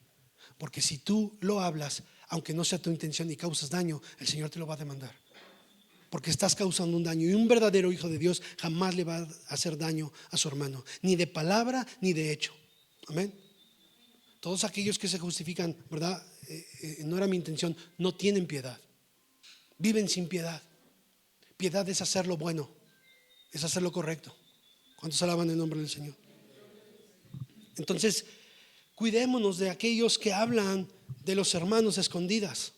Porque si tú lo hablas, aunque no sea tu intención y causas daño, el Señor te lo va a demandar. Porque estás causando un daño. Y un verdadero hijo de Dios jamás le va a hacer daño a su hermano, ni de palabra ni de hecho. Amén. Todos aquellos que se justifican, ¿verdad? No era mi intención, no tienen piedad. Viven sin piedad. Piedad es hacer lo bueno, es hacer lo correcto. ¿Cuántos alaban el nombre del Señor? Entonces, cuidémonos de aquellos que hablan de los hermanos a escondidas.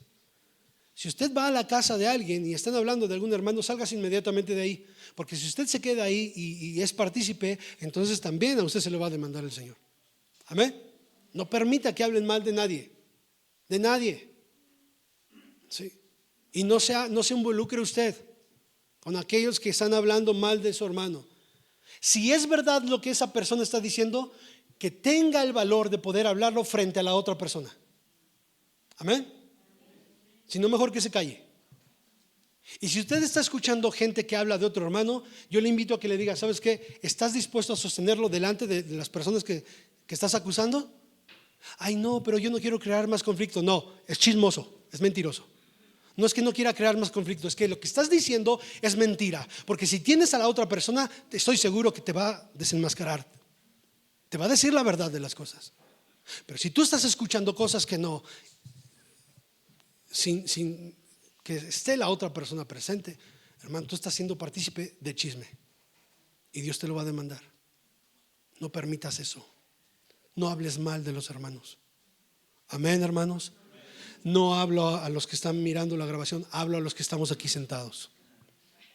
Si usted va a la casa de alguien y están hablando de algún hermano, salgas inmediatamente de ahí. Porque si usted se queda ahí y es partícipe, entonces también a usted se le va a demandar el Señor. Amén. No permita que hablen mal de nadie. De nadie. ¿Sí? Y no se involucre usted con aquellos que están hablando mal de su hermano. Si es verdad lo que esa persona está diciendo, que tenga el valor de poder hablarlo frente a la otra persona. Amén. Si no, mejor que se calle. Y si usted está escuchando gente que habla de otro hermano, yo le invito a que le diga, ¿sabes qué? ¿Estás dispuesto a sostenerlo delante de las personas que estás acusando? Ay, no, pero yo no quiero crear más conflicto. No, es chismoso, es mentiroso. No es que no quiera crear más conflicto, es que lo que estás diciendo es mentira. Porque si tienes a la otra persona, estoy seguro que te va a desenmascarar. Te va a decir la verdad de las cosas. Pero si tú estás escuchando cosas que no, sin que esté la otra persona presente, hermano, tú estás siendo partícipe de chisme y Dios te lo va a demandar. No permitas eso. No hables mal de los hermanos. Amén, hermanos. No hablo a los que están mirando la grabación, hablo a los que estamos aquí sentados.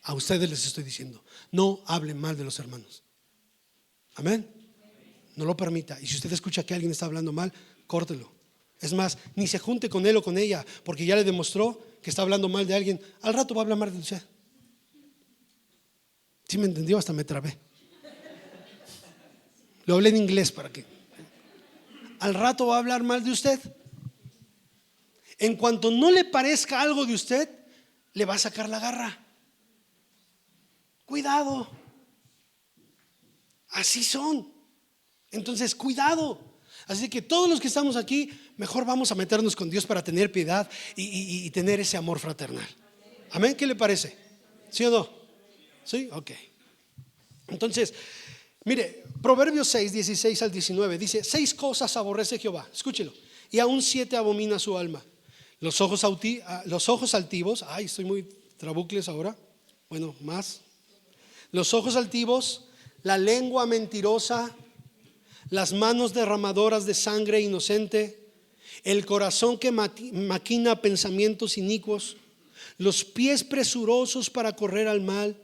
A ustedes les estoy diciendo, no hablen mal de los hermanos. Amén. No lo permita. Y si usted escucha que alguien está hablando mal, córtelo. Es más, ni se junte con él o con ella, porque ya le demostró que está hablando mal de alguien. Al rato va a hablar mal de usted. ¿Sí me entendió? Hasta me trabé. Lo hablé en inglés para que. Al rato va a hablar mal de usted. En cuanto no le parezca algo de usted, le va a sacar la garra. Cuidado. Así son. Entonces, cuidado. Así que todos los que estamos aquí, mejor vamos a meternos con Dios para tener piedad y tener ese amor fraternal. Amén, ¿qué le parece? ¿Sí o no? ¿Sí? Ok. Entonces, mire, Proverbios 6, 16 al 19 dice: 6 cosas aborrece Jehová, escúchelo, y aún 7 abomina su alma. Los ojos altivos, ay, estoy muy trabucles ahora. Bueno, más. Los ojos altivos, la lengua mentirosa, las manos derramadoras de sangre inocente, el corazón que maquina pensamientos inicuos, los pies presurosos para correr al mal,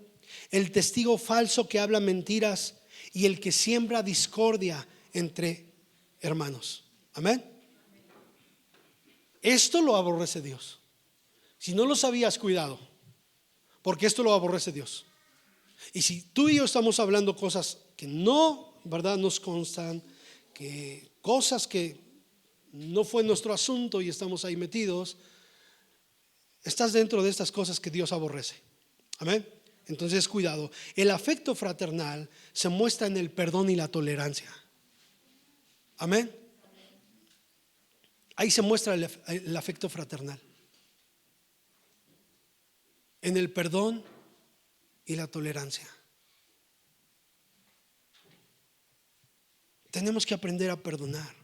el testigo falso que habla mentiras y el que siembra discordia entre hermanos. Amén. Esto lo aborrece Dios. Si no lo sabías, cuidado, porque esto lo aborrece Dios. Y si tú y yo estamos hablando cosas que no, ¿verdad?, nos constan, que cosas que no fue nuestro asunto y estamos ahí metidos, estás dentro de estas cosas que Dios aborrece. Amén. Entonces, cuidado. El afecto fraternal se muestra en el perdón y la tolerancia. Amén. Ahí se muestra el afecto fraternal, en el perdón y la tolerancia. Tenemos que aprender a perdonar.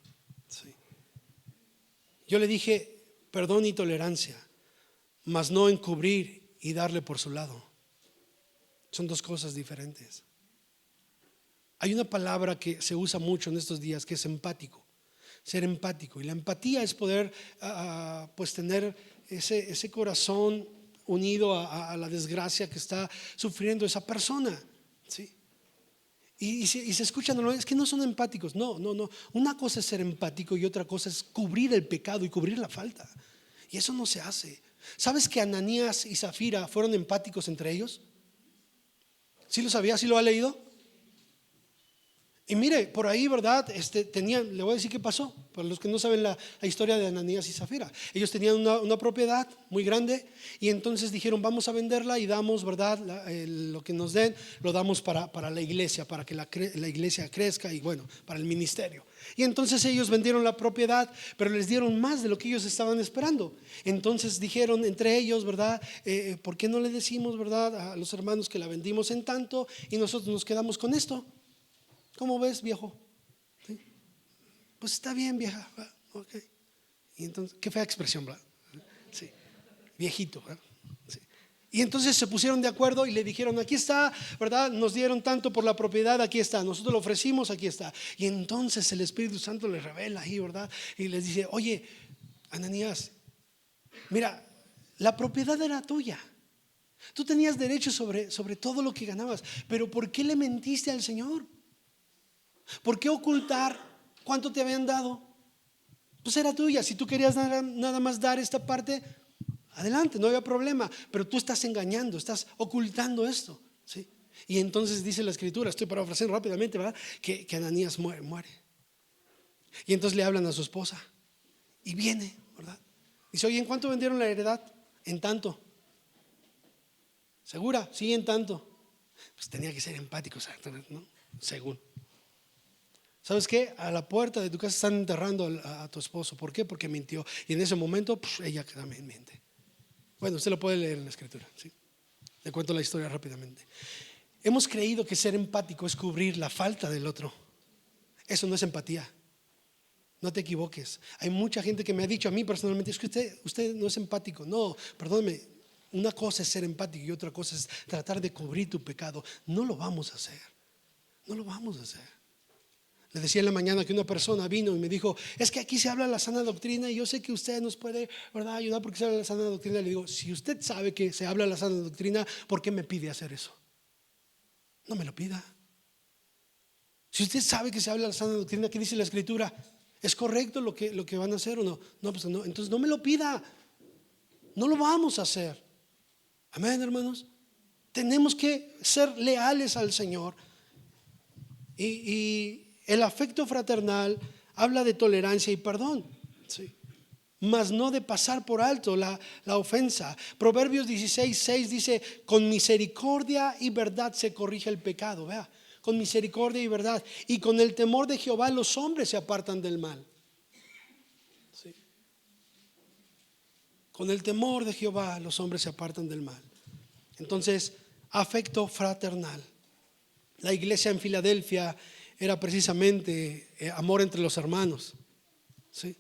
Sí. Yo le dije perdón y tolerancia, mas no encubrir y darle por su lado. Son dos cosas diferentes. Hay una palabra que se usa mucho en estos días que es empático, ser empático. Y la empatía es poder pues tener ese corazón unido a la desgracia que está sufriendo esa persona, ¿sí? Y se escucha normalmente, es que no son empáticos. No. Una cosa es ser empático y otra cosa es cubrir el pecado y cubrir la falta. Y eso no se hace. ¿Sabes que Ananías y Zafira fueron empáticos entre ellos? ¿Sí lo sabía? ¿Sí lo ha leído? Y mire, por ahí, ¿verdad? Le voy a decir qué pasó. Para los que no saben la historia de Ananías y Zafira, ellos tenían una propiedad muy grande y entonces dijeron: vamos a venderla y damos, ¿verdad? Lo que nos den, lo damos para la iglesia, para que la iglesia crezca y bueno, para el ministerio. Y entonces ellos vendieron la propiedad, pero les dieron más de lo que ellos estaban esperando. Entonces dijeron entre ellos, ¿verdad? ¿Por qué no le decimos, ¿verdad?, a los hermanos que la vendimos en tanto y nosotros nos quedamos con esto? ¿Cómo ves, viejo? ¿Sí? Pues está bien, vieja. Okay. Y entonces, qué fea expresión, ¿verdad? Sí, viejito, ¿verdad? Sí. Y entonces se pusieron de acuerdo y le dijeron: aquí está, ¿verdad? Nos dieron tanto por la propiedad, aquí está. Nosotros lo ofrecimos, aquí está. Y entonces el Espíritu Santo les revela ahí, ¿verdad? Y les dice: oye, Ananías, mira, la propiedad era tuya. Tú tenías derecho sobre todo lo que ganabas. Pero ¿por qué le mentiste al Señor? ¿Por qué ocultar cuánto te habían dado? Pues era tuya. Si tú querías nada más dar esta parte, adelante, no había problema. Pero tú estás engañando, estás ocultando esto, ¿sí? Y entonces dice la Escritura, estoy parafraseando rápidamente, ¿verdad?, que Ananías muere. Y entonces le hablan a su esposa y viene, ¿verdad? Dice: oye, ¿en cuánto vendieron la heredad? En tanto. ¿Segura? Sí, en tanto. Pues tenía que ser empático, ¿no? Según. ¿Sabes qué? A la puerta de tu casa están enterrando a tu esposo. ¿Por qué? Porque mintió. Y en ese momento ella también miente. Bueno, usted lo puede leer en la Escritura, ¿sí? Le cuento la historia rápidamente. Hemos creído que ser empático es cubrir la falta del otro. Eso no es empatía. No te equivoques. Hay mucha gente que me ha dicho a mí personalmente: es que usted no es empático. No, perdóneme. Una cosa es ser empático y otra cosa es tratar de cubrir tu pecado. No lo vamos a hacer. No lo vamos a hacer. Le decía en la mañana que una persona vino y me dijo: es que aquí se habla la sana doctrina y yo sé que usted nos puede, ¿verdad?, ayudar porque se habla la sana doctrina. Le digo: si usted sabe que se habla la sana doctrina, ¿por qué me pide hacer eso? No me lo pida. Si usted sabe que se habla la sana doctrina, ¿qué dice la Escritura? ¿Es correcto lo que van a hacer o no? No, pues no, entonces no me lo pida. No lo vamos a hacer. Amén, hermanos. Tenemos que ser leales al Señor. Y el afecto fraternal habla de tolerancia y perdón, ¿sí?, mas no de pasar por alto la ofensa. Proverbios 16:6 dice: con misericordia y verdad se corrige el pecado. Vea, con misericordia y verdad. Y con el temor de Jehová los hombres se apartan del mal, ¿sí? Con el temor de Jehová los hombres se apartan del mal. Entonces, afecto fraternal. La iglesia en Filadelfia era precisamente amor entre los hermanos, ¿sí?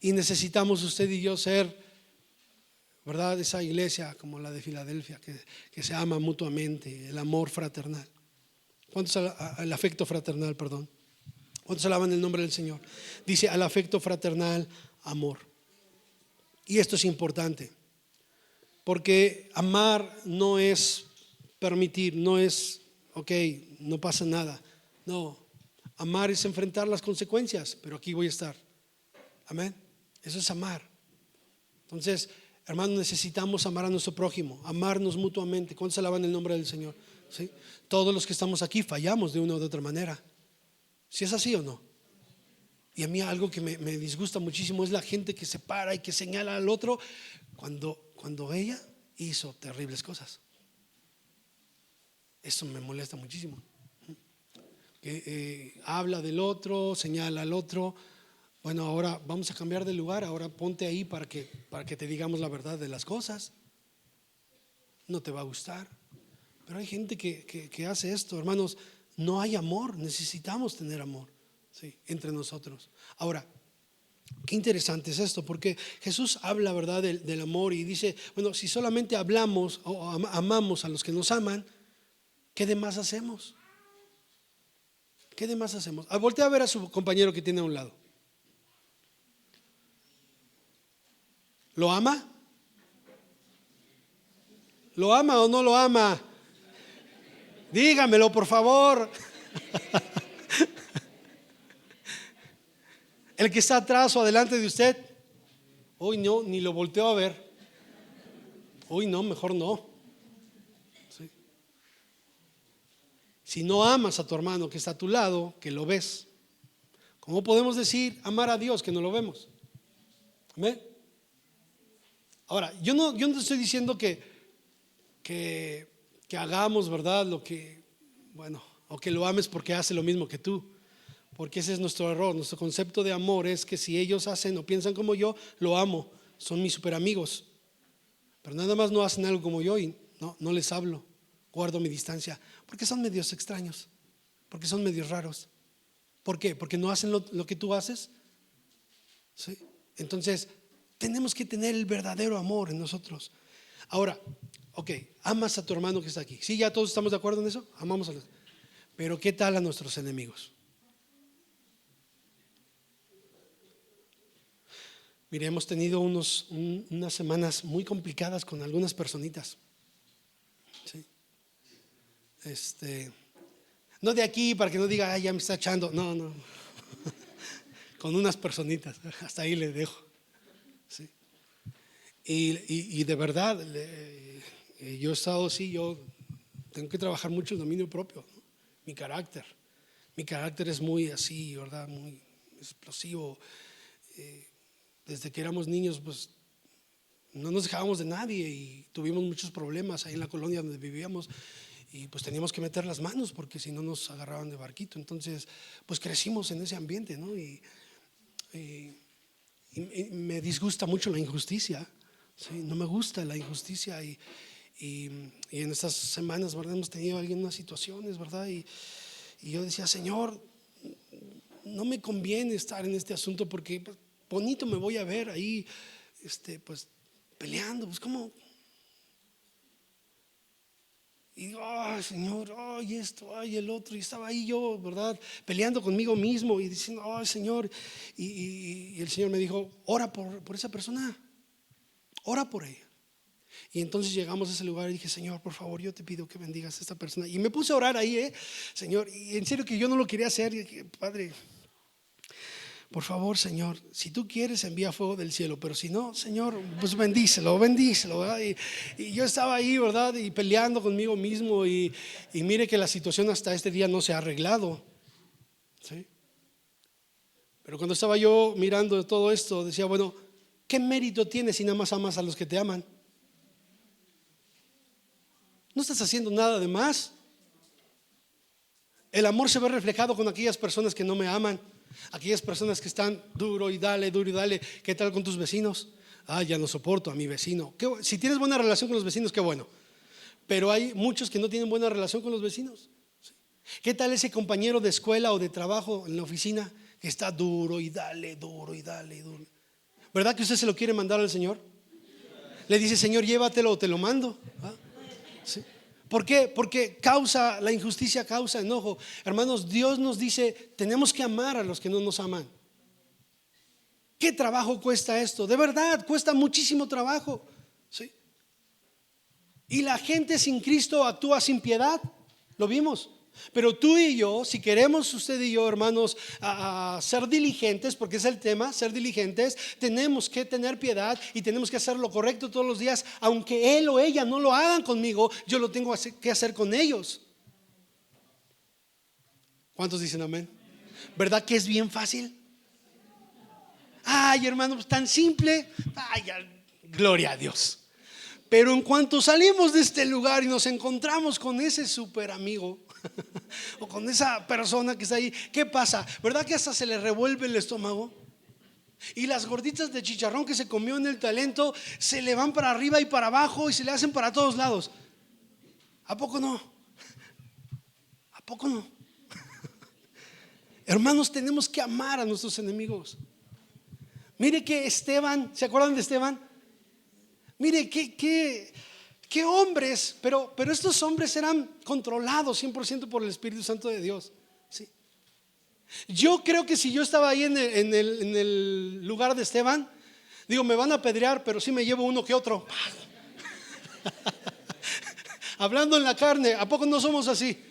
Y necesitamos usted y yo ser, ¿verdad?, esa iglesia como la de Filadelfia, que se ama mutuamente, el amor fraternal. ¿Cuántos el afecto fraternal, perdón? ¿Cuántos alaban el nombre del Señor? Dice: al afecto fraternal, amor. Y esto es importante, porque amar no es permitir, no es, ok, no pasa nada. No, amar es enfrentar las consecuencias, pero aquí voy a estar. Amén. Eso es amar. Entonces, hermanos, necesitamos amar a nuestro prójimo, amarnos mutuamente. ¿Cuántos alaban el nombre del Señor? ¿Sí? Todos los que estamos aquí fallamos de una u otra manera. ¿Si es así o no? Y a mí algo que me disgusta muchísimo es la gente que se para y que señala al otro cuando ella hizo terribles cosas. Eso me molesta muchísimo. Que habla del otro, señala al otro. Bueno, ahora vamos a cambiar de lugar. Ahora ponte ahí para que te digamos la verdad de las cosas. No te va a gustar. Pero hay gente que hace esto, hermanos. No hay amor. Necesitamos tener amor, ¿sí?, entre nosotros. Ahora, Qué interesante es esto, porque Jesús habla, ¿verdad?, del amor y dice, bueno, si solamente hablamos o amamos a los que nos aman, ¿qué demás hacemos? ¿Qué demás hacemos? Voltea a ver a su compañero que tiene a un lado. ¿Lo ama? ¿Lo ama o no lo ama? Dígamelo, por favor. El que está atrás o adelante de usted, uy, no, ni lo volteo a ver. Uy, no, mejor no. ¿Sí? Si no amas a tu hermano que está a tu lado, que lo ves, ¿cómo podemos decir amar a Dios que no lo vemos? ¿Amén? Ahora, yo no estoy diciendo que hagamos, ¿verdad?, lo que, bueno, o que lo ames porque hace lo mismo que tú, porque ese es nuestro error. Nuestro concepto de amor es que si ellos hacen o piensan como yo, lo amo, son mis super amigos, pero nada más no hacen algo como yo y no les hablo, guardo mi distancia, porque son medios extraños, porque son medios raros. ¿Por qué? Porque no hacen lo que tú haces. ¿Sí? Entonces tenemos que tener el verdadero amor en nosotros. Ahora, ok, amas a tu hermano que está aquí. Sí, ya todos estamos de acuerdo en eso. Amamos a los. Pero ¿qué tal a nuestros enemigos? Mire, hemos tenido unas semanas muy complicadas con algunas personitas. ¿Sí? No de aquí para que no diga, ay, ya me está echando. No. Con unas personitas, hasta ahí le dejo. ¿Sí? Y de verdad, yo he estado así, yo tengo que trabajar mucho el dominio propio, ¿no? Mi carácter. Mi carácter es muy así, ¿verdad? Muy explosivo. Desde que éramos niños, pues no nos dejábamos de nadie y tuvimos muchos problemas ahí en la colonia donde vivíamos y pues teníamos que meter las manos porque si no nos agarraban de barquito. Entonces, pues crecimos en ese ambiente, ¿no? Y me disgusta mucho la injusticia. ¿Sí? No me gusta la injusticia y en estas semanas, ¿verdad?, hemos tenido algunas situaciones, ¿verdad? Y yo decía, Señor, no me conviene estar en este asunto porque pues, bonito me voy a ver ahí, pues peleando, pues cómo. Y digo, ay, Señor, ay, esto, ay, el otro. Y estaba ahí yo, ¿verdad?, peleando conmigo mismo y diciendo, ay, Señor. Y el Señor me dijo, ora por esa persona, ora por ella. Y entonces llegamos a ese lugar y dije, Señor, por favor, yo te pido que bendigas a esta persona. Y me puse a orar ahí, Señor, y en serio que yo no lo quería hacer. Y dije, Padre, por favor, Señor, si tú quieres envía fuego del cielo, pero si no, Señor, pues bendícelo, ¿verdad? Y yo estaba ahí, ¿verdad?, y peleando conmigo mismo y mire que la situación hasta este día no se ha arreglado. ¿Sí? Pero cuando estaba yo mirando todo esto, decía, bueno, ¿qué mérito tienes si nada más amas a los que te aman? No estás haciendo nada de más. El amor se ve reflejado con aquellas personas que no me aman, aquellas personas que están duro y dale, duro y dale. ¿Qué tal con tus vecinos? Ya no soporto a mi vecino. Si tienes buena relación con los vecinos, qué bueno. Pero hay muchos que no tienen buena relación con los vecinos. ¿Qué tal ese compañero de escuela o de trabajo en la oficina que está duro y dale, duro y dale, duro? ¿Verdad que usted se lo quiere mandar al Señor? Le dice, Señor, llévatelo o te lo mando. ¿Sí? ¿Por qué? Porque la injusticia causa enojo. Hermanos, Dios nos dice, tenemos que amar a los que no nos aman. ¿Qué trabajo cuesta esto? De verdad, cuesta muchísimo trabajo. ¿Sí? Y la gente sin Cristo actúa sin piedad. Lo vimos. Pero tú y yo, si queremos usted y yo, hermanos, a ser diligentes, porque es el tema, ser diligentes, tenemos que tener piedad y tenemos que hacer lo correcto todos los días. Aunque él o ella no lo hagan conmigo, yo lo tengo que hacer con ellos. ¿Cuántos dicen amén? ¿Verdad que es bien fácil? Ay, hermano, pues tan simple. Ay, gloria a Dios. Pero en cuanto salimos de este lugar y nos encontramos con ese super amigo o con esa persona que está ahí, ¿qué pasa? ¿Verdad que hasta se le revuelve el estómago? Y las gorditas de chicharrón que se comió en el talento se le van para arriba y para abajo y se le hacen para todos lados. ¿A poco no? ¿A poco no? Hermanos, tenemos que amar a nuestros enemigos. Mire que Esteban, ¿se acuerdan de Esteban? Mire qué hombres, pero estos hombres eran controlados 100% por el Espíritu Santo de Dios. ¿Sí? Yo creo que si yo estaba ahí en el lugar de Esteban, digo, me van a apedrear, pero sí me llevo uno que otro. Hablando en la carne, ¿a poco no somos así?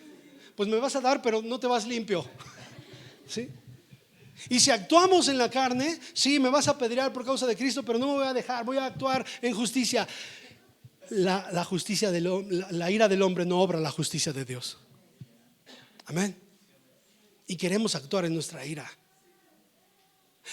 Pues me vas a dar, pero no te vas limpio. ¿Sí? Y si actuamos en la carne, sí, me vas a apedrear por causa de Cristo, pero no me voy a dejar, voy a actuar en justicia. La justicia la ira del hombre no obra la justicia de Dios. Amén. Y queremos actuar en nuestra ira.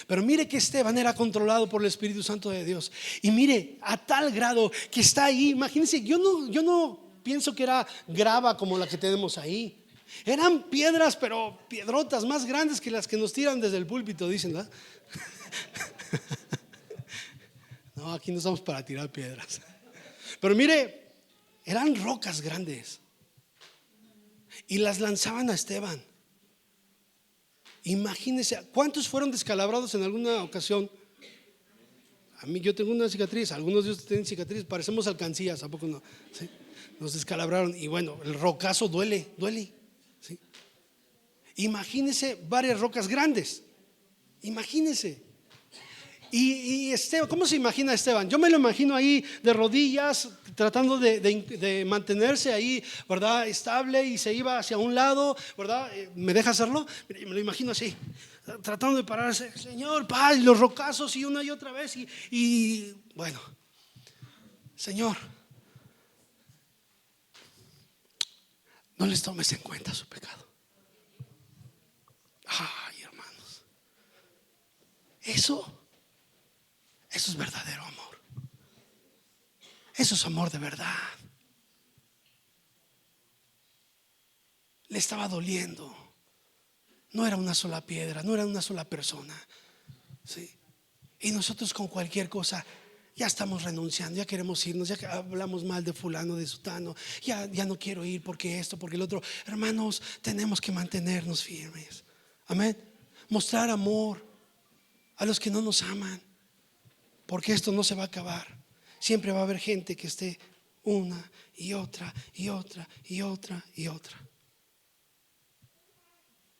Pero mire que Esteban era controlado por el Espíritu Santo de Dios. Y mire, a tal grado que está ahí. Imagínense, yo no pienso que era grava como la que tenemos ahí. Eran piedras, pero piedrotas más grandes que las que nos tiran desde el púlpito, dicen, ¿verdad? No, aquí no estamos para tirar piedras. Pero mire, eran rocas grandes y las lanzaban a Esteban. Imagínense, ¿cuántos fueron descalabrados en alguna ocasión? A mí, yo tengo una cicatriz, algunos de ustedes tienen cicatriz, parecemos alcancías, ¿a poco no? ¿Sí? Nos descalabraron y bueno, el rocazo duele. ¿Sí? Imagínense varias rocas grandes. Imagínense. Y Esteban, ¿cómo se imagina Esteban? Yo me lo imagino ahí de rodillas, tratando de mantenerse ahí, ¿verdad? Estable, y se iba hacia un lado, ¿verdad? ¿Me deja hacerlo? Me lo imagino así, tratando de pararse. Señor, paz, los rocazos y una y otra vez. Y bueno, Señor, no les tomes en cuenta su pecado. Ay, hermanos, eso es verdadero amor. Eso es amor de verdad. Le estaba doliendo. No era una sola piedra, no era una sola persona. ¿Sí? Y nosotros con cualquier cosa ya estamos renunciando, ya queremos irnos, ya hablamos mal de fulano, de sutano, ya no quiero ir porque esto, porque el otro. Hermanos, tenemos que mantenernos firmes. Amén. Mostrar amor a los que no nos aman, porque esto no se va a acabar. Siempre va a haber gente que esté una y otra y otra y otra y otra.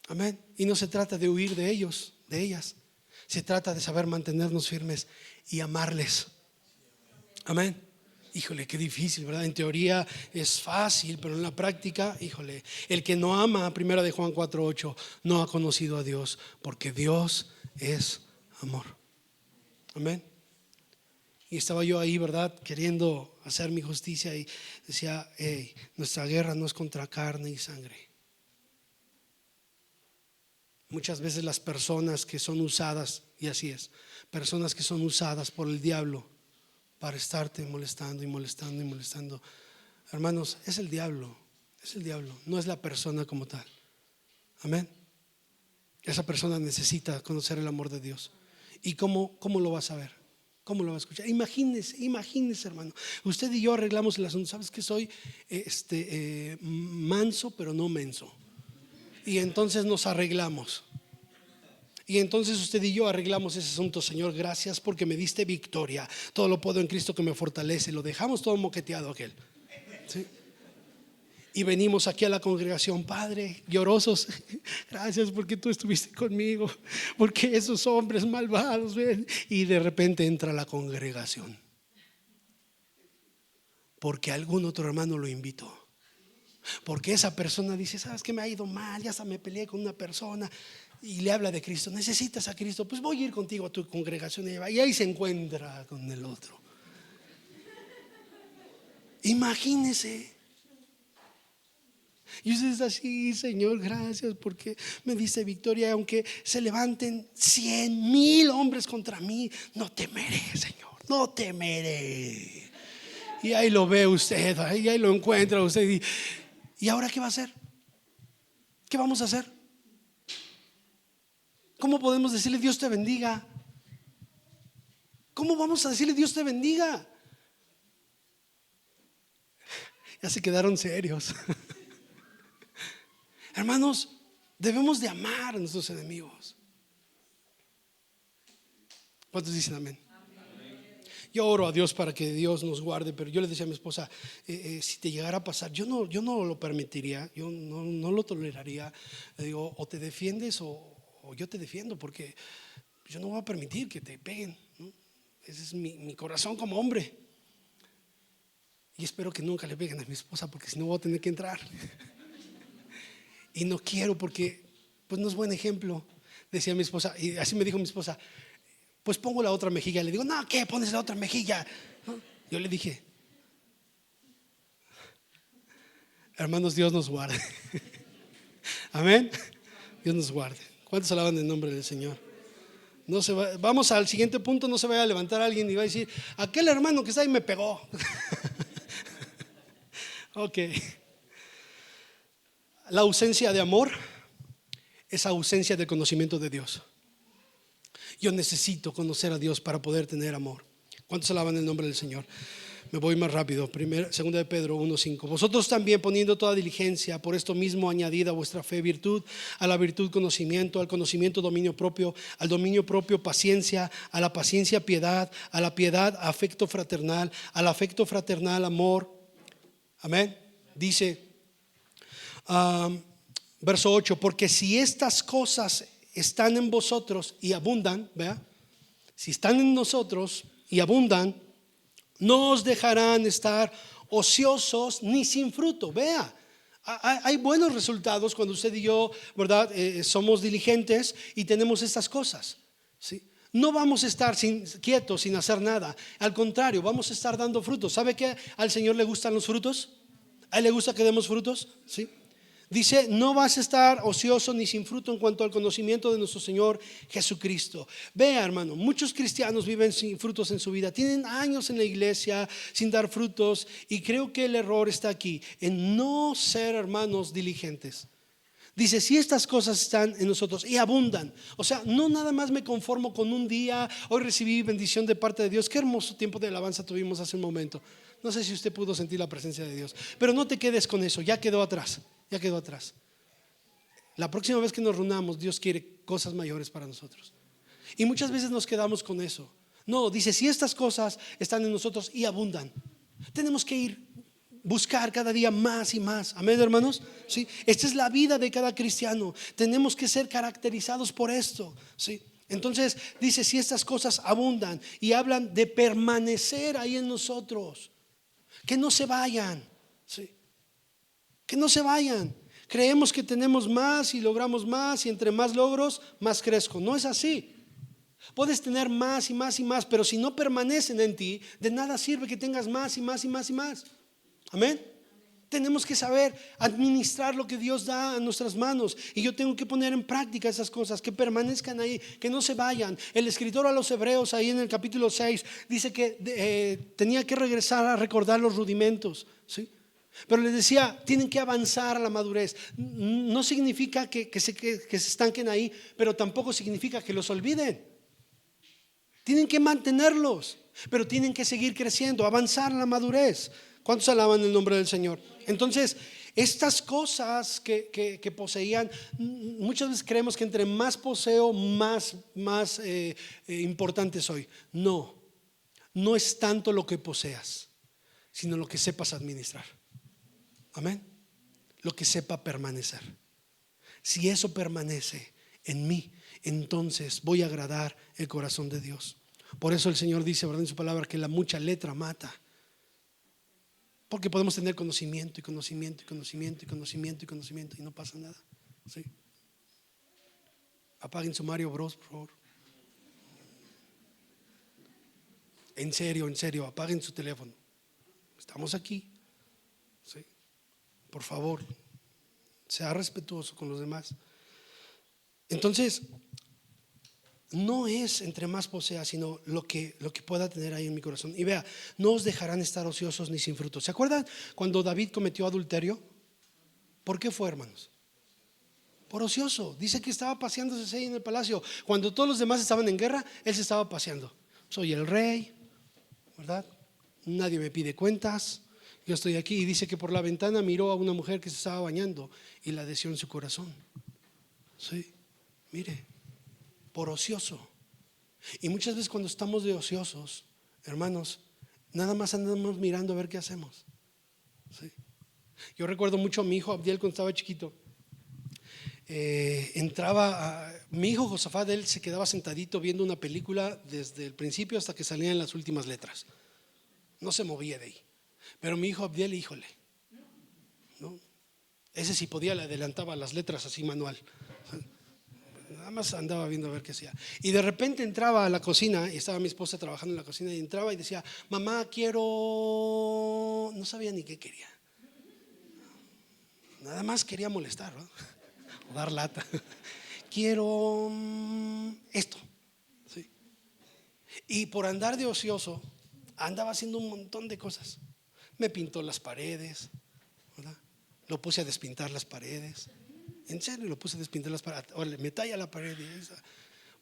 Amén. Y no se trata de huir de ellos, de ellas. Se trata de saber mantenernos firmes y amarles. Amén. Híjole, qué difícil, ¿verdad? En teoría es fácil, pero en la práctica, híjole, el que no ama, primera de Juan 4:8, no ha conocido a Dios, porque Dios es amor. Amén. Y estaba yo ahí, ¿verdad? Queriendo hacer mi justicia y decía, hey, nuestra guerra no es contra carne y sangre. Muchas veces las personas que son usadas, y así es, personas que son usadas por el diablo para estarte molestando y molestando y molestando. Hermanos, es el diablo, no es la persona como tal. Amén. Esa persona necesita conocer el amor de Dios. ¿Y cómo lo va a saber? ¿Cómo lo va a escuchar? Imagínese, hermano. Usted y yo arreglamos el asunto. ¿Sabes que soy manso pero no menso? Y entonces nos arreglamos. Y entonces usted y yo arreglamos ese asunto. Señor, gracias porque me diste victoria. Todo lo puedo en Cristo que me fortalece. Lo dejamos todo moqueteado aquel. ¿Sí? Y venimos aquí a la congregación, Padre, llorosos. Gracias porque tú estuviste conmigo, porque esos hombres malvados, ven. Y de repente entra la congregación porque algún otro hermano lo invitó. Porque esa persona dice, ¿sabes qué? Me ha ido mal, ya hasta me peleé con una persona. Y le habla de Cristo, necesitas a Cristo, pues voy a ir contigo a tu congregación. Y ahí se encuentra con el otro. Imagínese. Y usted está así, Señor, gracias porque me diste victoria. Aunque se levanten 100,000 hombres contra mí, no temeré, Señor, no temeré. Y ahí lo ve usted, ahí lo encuentra usted. ¿Y ahora qué va a hacer? ¿Qué vamos a hacer? ¿Cómo podemos decirle Dios te bendiga? ¿Cómo vamos a decirle Dios te bendiga? Ya se quedaron serios. Hermanos, debemos de amar a nuestros enemigos. ¿Cuántos dicen amén? Yo oro a Dios para que Dios nos guarde, pero yo le decía a mi esposa, si te llegara a pasar, yo no lo permitiría, yo no lo toleraría. Le digo, o te defiendes o yo te defiendo, porque yo no voy a permitir que te peguen, ¿no? Ese es mi corazón como hombre. Y espero que nunca le peguen a mi esposa, porque si no voy a tener que entrar. Y no quiero, porque pues no es buen ejemplo. Decía mi esposa, y así me dijo mi esposa, pues pongo la otra mejilla. Le digo, no, ¿qué? Pones la otra mejilla, ¿no? Yo le dije, hermanos, Dios nos guarde. Amén. Dios nos guarde. ¿Cuántos alaban el nombre del Señor? No se va, vamos al siguiente punto. No se vaya a levantar alguien y va a decir, aquel hermano que está ahí me pegó. Ok. La ausencia de amor es ausencia de conocimiento de Dios. Yo necesito conocer a Dios para poder tener amor. ¿Cuántos alaban el nombre del Señor? Me voy más rápido. Segunda de Pedro 1:5. Vosotros también, poniendo toda diligencia, por esto mismo añadid a vuestra fe virtud, a la virtud conocimiento, al conocimiento dominio propio, al dominio propio paciencia, a la paciencia piedad, a la piedad afecto fraternal, al afecto fraternal amor. Amén. Dice verso 8, porque si estas cosas están en vosotros y abundan, ¿vea? Si están en nosotros y abundan, no os dejarán estar ociosos ni sin fruto. Vea, hay buenos resultados cuando usted y yo, ¿verdad? Somos diligentes y tenemos estas cosas, ¿sí? No vamos a estar quietos sin hacer nada. Al contrario, vamos a estar dando frutos. ¿Sabe que al Señor le gustan los frutos? ¿A Él le gusta que demos frutos? ¿Sí? Dice, no vas a estar ocioso ni sin fruto en cuanto al conocimiento de nuestro Señor Jesucristo. Vea, hermano, muchos cristianos viven sin frutos en su vida. Tienen años en la iglesia sin dar frutos. Y creo que el error está aquí, en no ser, hermanos, diligentes. Dice, si estas cosas están en nosotros y abundan, o sea, no nada más me conformo con un día. Hoy recibí bendición de parte de Dios. Qué hermoso tiempo de alabanza tuvimos hace un momento. No sé si usted pudo sentir la presencia de Dios, pero no te quedes con eso, ya quedó atrás. Ya quedó atrás. La próxima vez que nos reunamos, Dios quiere cosas mayores para nosotros. Y muchas veces nos quedamos con eso. No, dice, si estas cosas están en nosotros y abundan, tenemos que ir buscar cada día más y más. Amén, hermanos. ¿Sí? Esta es la vida de cada cristiano. Tenemos que ser caracterizados por esto. ¿Sí? Entonces dice, si estas cosas abundan, y hablan de permanecer ahí en nosotros, que no se vayan. ¿Sí? Que no se vayan. Creemos que tenemos más y logramos más, y entre más logros, más crezco. No es así. Puedes tener más y más y más, pero si no permanecen en ti, de nada sirve que tengas más y más y más y más. Amén. Tenemos que saber administrar lo que Dios da a nuestras manos, y yo tengo que poner en práctica esas cosas, que permanezcan ahí, que no se vayan. El escritor a los Hebreos, ahí en el capítulo 6, dice que tenía que regresar a recordar los rudimentos, ¿sí? Pero les decía, tienen que avanzar a la madurez. No significa que se estanquen ahí, pero tampoco significa que los olviden. Tienen que mantenerlos, pero tienen que seguir creciendo, avanzar a la madurez. ¿Cuántos alaban el nombre del Señor? Entonces, estas cosas que poseían, muchas veces creemos que entre más poseo, más importante soy. No es tanto lo que poseas, sino lo que sepas administrar. Amén. Lo que sepa permanecer. Si eso permanece en mí, entonces voy a agradar el corazón de Dios. Por eso el Señor dice, ¿verdad?, en su palabra, que la mucha letra mata. Porque podemos tener conocimiento y conocimiento y conocimiento y conocimiento y conocimiento y no pasa nada. ¿Sí? Apaguen su Mario Bros, por favor. En serio, apaguen su teléfono. Estamos aquí. ¿Sí? Por favor, sea respetuoso con los demás. Entonces, no es entre más posea, sino lo que pueda tener ahí en mi corazón. Y vea, no os dejarán estar ociosos ni sin fruto. ¿Se acuerdan cuando David cometió adulterio? ¿Por qué fue, hermanos? Por ocioso. Dice que estaba paseándose ahí en el palacio. Cuando todos los demás estaban en guerra, él se estaba paseando. Soy el rey, ¿verdad? Nadie me pide cuentas. Yo estoy aquí. Y dice que por la ventana miró a una mujer que se estaba bañando y la deseó en su corazón. Sí, mire, por ocioso. Y muchas veces cuando estamos de ociosos, hermanos, nada más andamos mirando a ver qué hacemos. ¿Sí? Yo recuerdo mucho a mi hijo Abdiel cuando estaba chiquito. Mi hijo Josafat, él se quedaba sentadito viendo una película desde el principio hasta que salían las últimas letras. No se movía de ahí. Pero mi hijo Abdiel, híjole, ¿no? Ese sí podía, le adelantaba las letras así manual. Nada más andaba viendo a ver qué hacía. Y de repente entraba a la cocina, y estaba mi esposa trabajando en la cocina, y entraba y decía: mamá, quiero. No sabía ni qué quería. Nada más quería molestar, ¿no? O dar lata. Quiero esto. ¿Sí? Y por andar de ocioso, andaba haciendo un montón de cosas. Me pintó las paredes, ¿verdad? Lo puse a despintar las paredes. En serio, lo puse a despintar las paredes. Ahora me talla la pared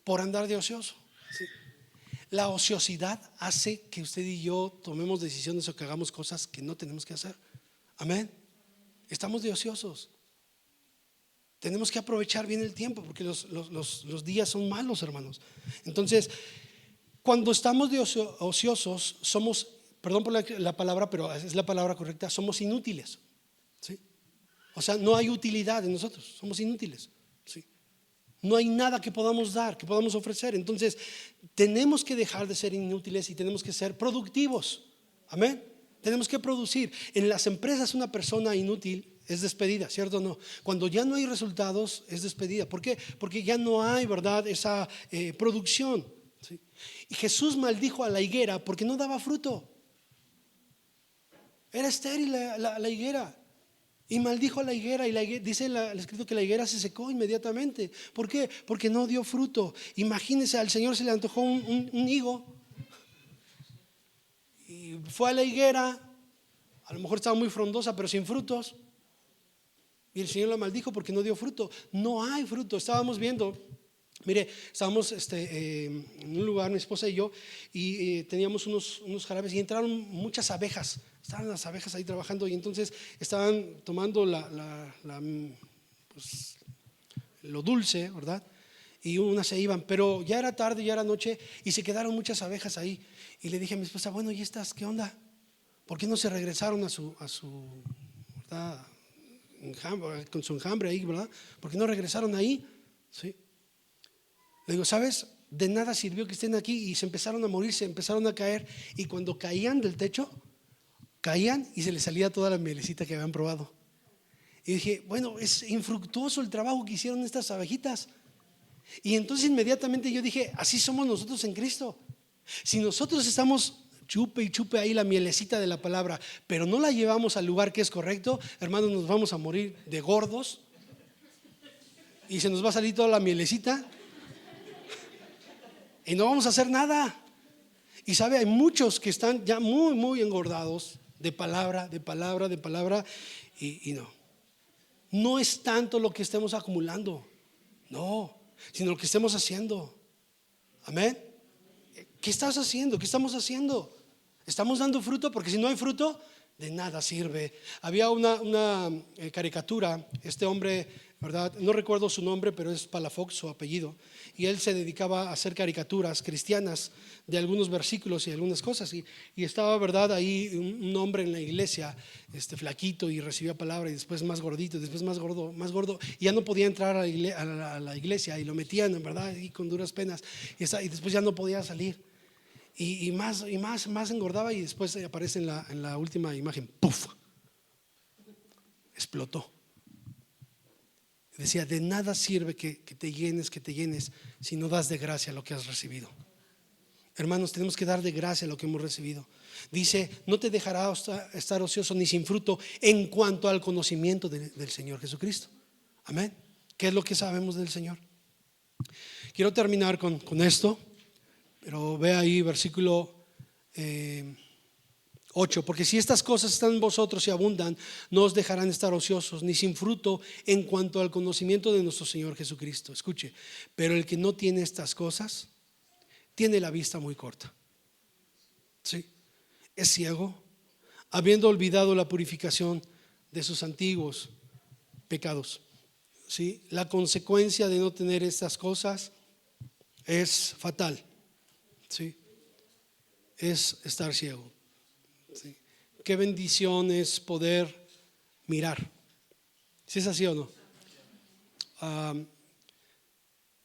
por andar de ocioso. ¿Sí? La ociosidad hace que usted y yo tomemos decisiones o que hagamos cosas que no tenemos que hacer. Amén. Estamos de ociosos. Tenemos que aprovechar bien el tiempo porque los días son malos, hermanos. Entonces, cuando estamos de ociosos, somos, perdón por la palabra, pero es la palabra correcta, somos inútiles. ¿Sí? O sea, no hay utilidad en nosotros, somos inútiles. ¿Sí? No hay nada que podamos dar, que podamos ofrecer. Entonces, tenemos que dejar de ser inútiles y tenemos que ser productivos. Amén. Tenemos que producir. En las empresas una persona inútil es despedida, ¿cierto o no? Cuando ya no hay resultados es despedida. ¿Por qué? Porque ya no hay, ¿verdad?, esa producción. ¿Sí? Y Jesús maldijo a la higuera porque no daba fruto. Era estéril la higuera. Y maldijo a la higuera, dice el escrito que la higuera se secó inmediatamente. ¿Por qué? Porque no dio fruto. Imagínense, al Señor se le antojó un higo y fue a la higuera. A lo mejor estaba muy frondosa, pero sin frutos. Y el Señor la maldijo porque no dio fruto. No hay fruto. Estábamos viendo, mire, estábamos en un lugar, mi esposa y yo, y teníamos unos jarabes y entraron muchas abejas. Estaban las abejas ahí trabajando y entonces estaban tomando pues, lo dulce, ¿verdad? Y unas se iban, pero ya era tarde, ya era noche y se quedaron muchas abejas ahí. Y le dije a mi esposa: bueno, ¿y estas qué onda? ¿Por qué no se regresaron a su ¿verdad?, con su enjambre ahí, ¿verdad? ¿Por qué no regresaron ahí? ¿Sí? Le digo: ¿sabes? De nada sirvió que estén aquí. Y se empezaron a morir, se empezaron a caer. Y cuando caían del techo, caían y se les salía toda la mielecita que habían probado. Y dije: bueno, es infructuoso el trabajo que hicieron estas abejitas. Y entonces inmediatamente yo dije: así somos nosotros en Cristo. Si nosotros estamos chupe y chupe ahí la mielecita de la palabra, pero no la llevamos al lugar que es correcto, hermanos, nos vamos a morir de gordos y se nos va a salir toda la mielecita y no vamos a hacer nada. Y sabe, hay muchos que están ya muy, muy engordados de palabra, y no es tanto lo que estemos acumulando, no, sino lo que estemos haciendo. Amén. ¿Qué estás haciendo? ¿Qué estamos haciendo? ¿Estamos dando fruto? Porque si no hay fruto, de nada sirve. Había una caricatura, este hombre, ¿verdad?, no recuerdo su nombre, pero es Palafox su apellido, y él se dedicaba a hacer caricaturas cristianas de algunos versículos y algunas cosas, y estaba, ¿verdad?, ahí un hombre en la iglesia, flaquito, y recibía palabra, y después más gordito, y después más gordo, y ya no podía entrar a la iglesia, y lo metían, en verdad, y con duras penas, y después ya no podía salir. Y más engordaba, y después aparece en la última imagen, ¡puf!, explotó. Decía: de nada sirve que te llenes si no das de gracia lo que has recibido. Hermanos, tenemos que dar de gracia lo que hemos recibido. Dice: no te dejará estar ocioso ni sin fruto en cuanto al conocimiento del Señor Jesucristo. Amén. ¿Qué es lo que sabemos del Señor? Quiero terminar con esto. Pero ve ahí versículo 8: porque si estas cosas están en vosotros y abundan, no os dejarán estar ociosos ni sin fruto en cuanto al conocimiento de nuestro Señor Jesucristo. Escuche: pero el que no tiene estas cosas tiene la vista muy corta. ¿Sí? Es ciego, habiendo olvidado la purificación de sus antiguos pecados. ¿Sí? La consecuencia de no tener estas cosas es fatal. ¿sí? Es estar ciego, ¿sí? Qué bendición es poder mirar. ¿Sí es así o no?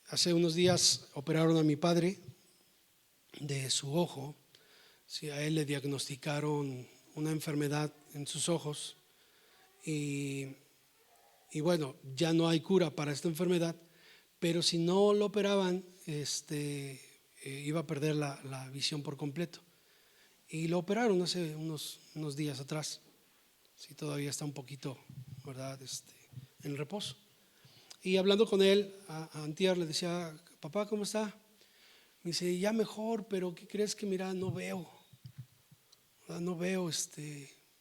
Hace unos días operaron a mi padre de su ojo. Sí, a él le diagnosticaron una enfermedad en sus ojos y bueno, ya no hay cura para esta enfermedad, pero si no lo operaban, iba a perder la visión por completo. Y lo operaron hace unos días atrás. Sí, todavía está un poquito, ¿verdad? En reposo. Y hablando con él, a antier le decía: papá, ¿cómo está? Me dice: ya mejor, pero ¿qué crees? Que mira, no veo, ¿verdad? No veo,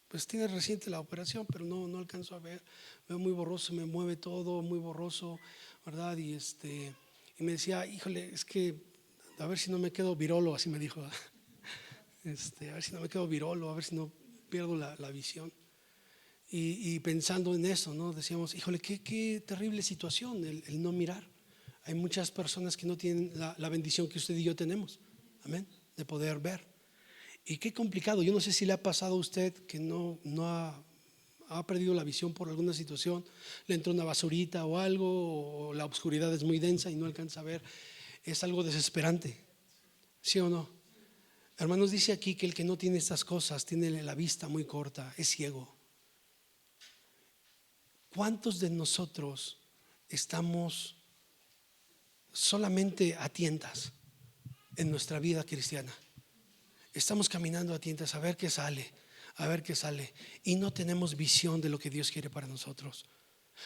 pues tiene reciente la operación, pero no alcanzo a ver. Veo muy borroso, me mueve todo muy borroso, ¿verdad? Y me decía: híjole, es que a ver si no me quedo virolo, así me dijo. A ver si no me quedo virolo, a ver si no pierdo la visión. Y pensando en eso, ¿no? Decíamos: híjole, qué terrible situación el no mirar. Hay muchas personas que no tienen la bendición que usted y yo tenemos, amén, de poder ver. Y qué complicado. Yo no sé si le ha pasado a usted que no ha perdido la visión por alguna situación, le entró una basurita o algo, o la oscuridad es muy densa y no alcanza a ver. Es algo desesperante, ¿sí o no? Hermanos, dice aquí que el que no tiene estas cosas tiene la vista muy corta, es ciego. ¿Cuántos de nosotros estamos solamente a tientas en nuestra vida cristiana? Estamos caminando a tientas a ver qué sale, a ver qué sale, y no tenemos visión de lo que Dios quiere para nosotros,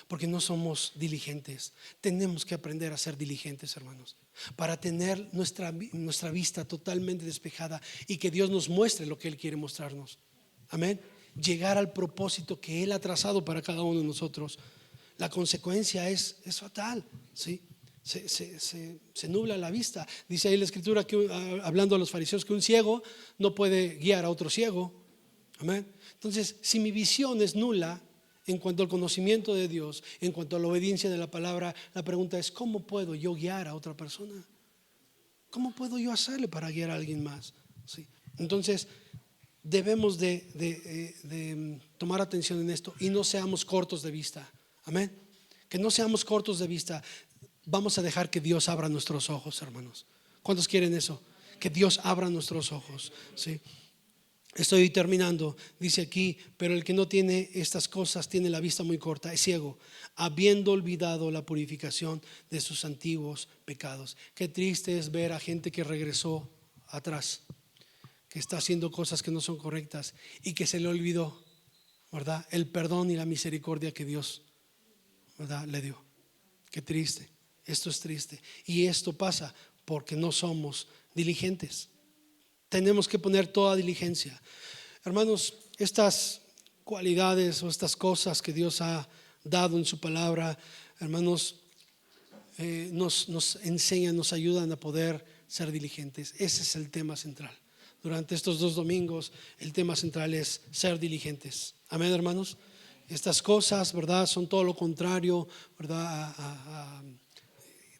porque no somos diligentes. Tenemos que aprender a ser diligentes, hermanos, para tener nuestra vista totalmente despejada y que Dios nos muestre lo que Él quiere mostrarnos. Amén. Llegar al propósito que Él ha trazado para cada uno de nosotros. La consecuencia es fatal, ¿sí? Se nubla la vista. Dice ahí la escritura, que hablando a los fariseos, que un ciego no puede guiar a otro ciego. Amén. Entonces, si mi visión es nula en cuanto al conocimiento de Dios, en cuanto a la obediencia de la palabra, la pregunta es: ¿cómo puedo yo guiar a otra persona? ¿Cómo puedo yo hacerle para guiar a alguien más? ¿Sí? Entonces debemos de tomar atención en esto y no seamos cortos de vista. Amén. Que no seamos cortos de vista. Vamos a dejar que Dios abra nuestros ojos, hermanos. ¿Cuántos quieren eso? Que Dios abra nuestros ojos, ¿sí? Estoy terminando. Dice aquí: pero el que no tiene estas cosas tiene la vista muy corta, es ciego, habiendo olvidado la purificación de sus antiguos pecados. Qué triste es ver a gente que regresó atrás, que está haciendo cosas que no son correctas y que se le olvidó, ¿verdad?, el perdón y la misericordia que Dios, ¿verdad?, le dio. Qué triste. Esto es triste. Y esto pasa porque no somos diligentes. Tenemos que poner toda diligencia. Hermanos, estas cualidades o estas cosas que Dios ha dado en su palabra, hermanos, nos enseñan, nos ayudan a poder ser diligentes. Ese es el tema central. Durante estos 2 domingos el tema central es ser diligentes. Amén, hermanos. Estas cosas, ¿verdad?, son todo lo contrario, ¿verdad?, a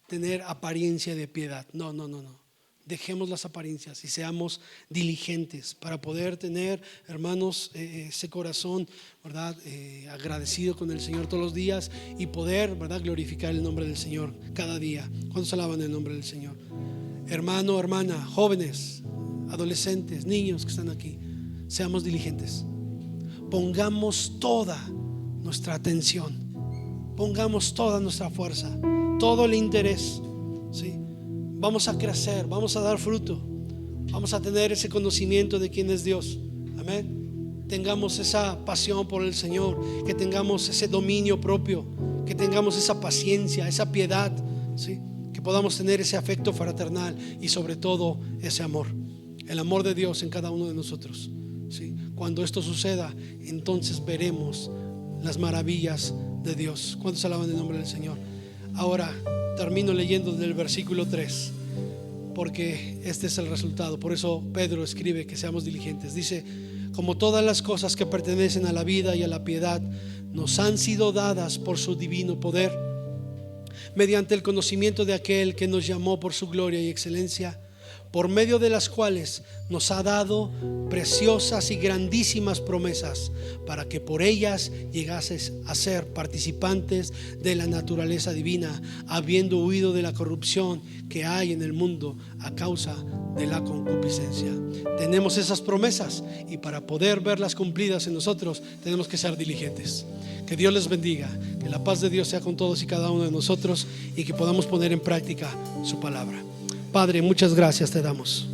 tener apariencia de piedad. No. Dejemos las apariencias y seamos diligentes para poder tener, hermanos, ese corazón, ¿verdad?, agradecido con el Señor todos los días y poder, ¿verdad?, glorificar el nombre del Señor cada día. ¿Cuántos alaban el nombre del Señor? Hermano, hermana, jóvenes, adolescentes, niños que están aquí, seamos diligentes. Pongamos toda nuestra atención, pongamos toda nuestra fuerza, todo el interés, ¿sí? Vamos a crecer, vamos a dar fruto, vamos a tener ese conocimiento de quién es Dios. Amén. Tengamos esa pasión por el Señor, que tengamos ese dominio propio, que tengamos esa paciencia, esa piedad, ¿sí?, que podamos tener ese afecto fraternal y sobre todo ese amor, el amor de Dios en cada uno de nosotros, ¿sí? Cuando esto suceda, entonces veremos las maravillas de Dios. ¿Cuántos alaban el nombre del Señor? Ahora termino leyendo del versículo 3, porque este es el resultado. Por eso Pedro escribe que seamos diligentes. Dice: como todas las cosas que pertenecen a la vida y a la piedad nos han sido dadas por su divino poder, mediante el conocimiento de aquel que nos llamó por su gloria y excelencia, por medio de las cuales nos ha dado preciosas y grandísimas promesas, para que por ellas llegases a ser participantes de la naturaleza divina, habiendo huido de la corrupción que hay en el mundo a causa de la concupiscencia. Tenemos esas promesas, y para poder verlas cumplidas en nosotros tenemos que ser diligentes. Que Dios les bendiga, que la paz de Dios sea con todos y cada uno de nosotros, y que podamos poner en práctica su palabra. Padre, muchas gracias te damos.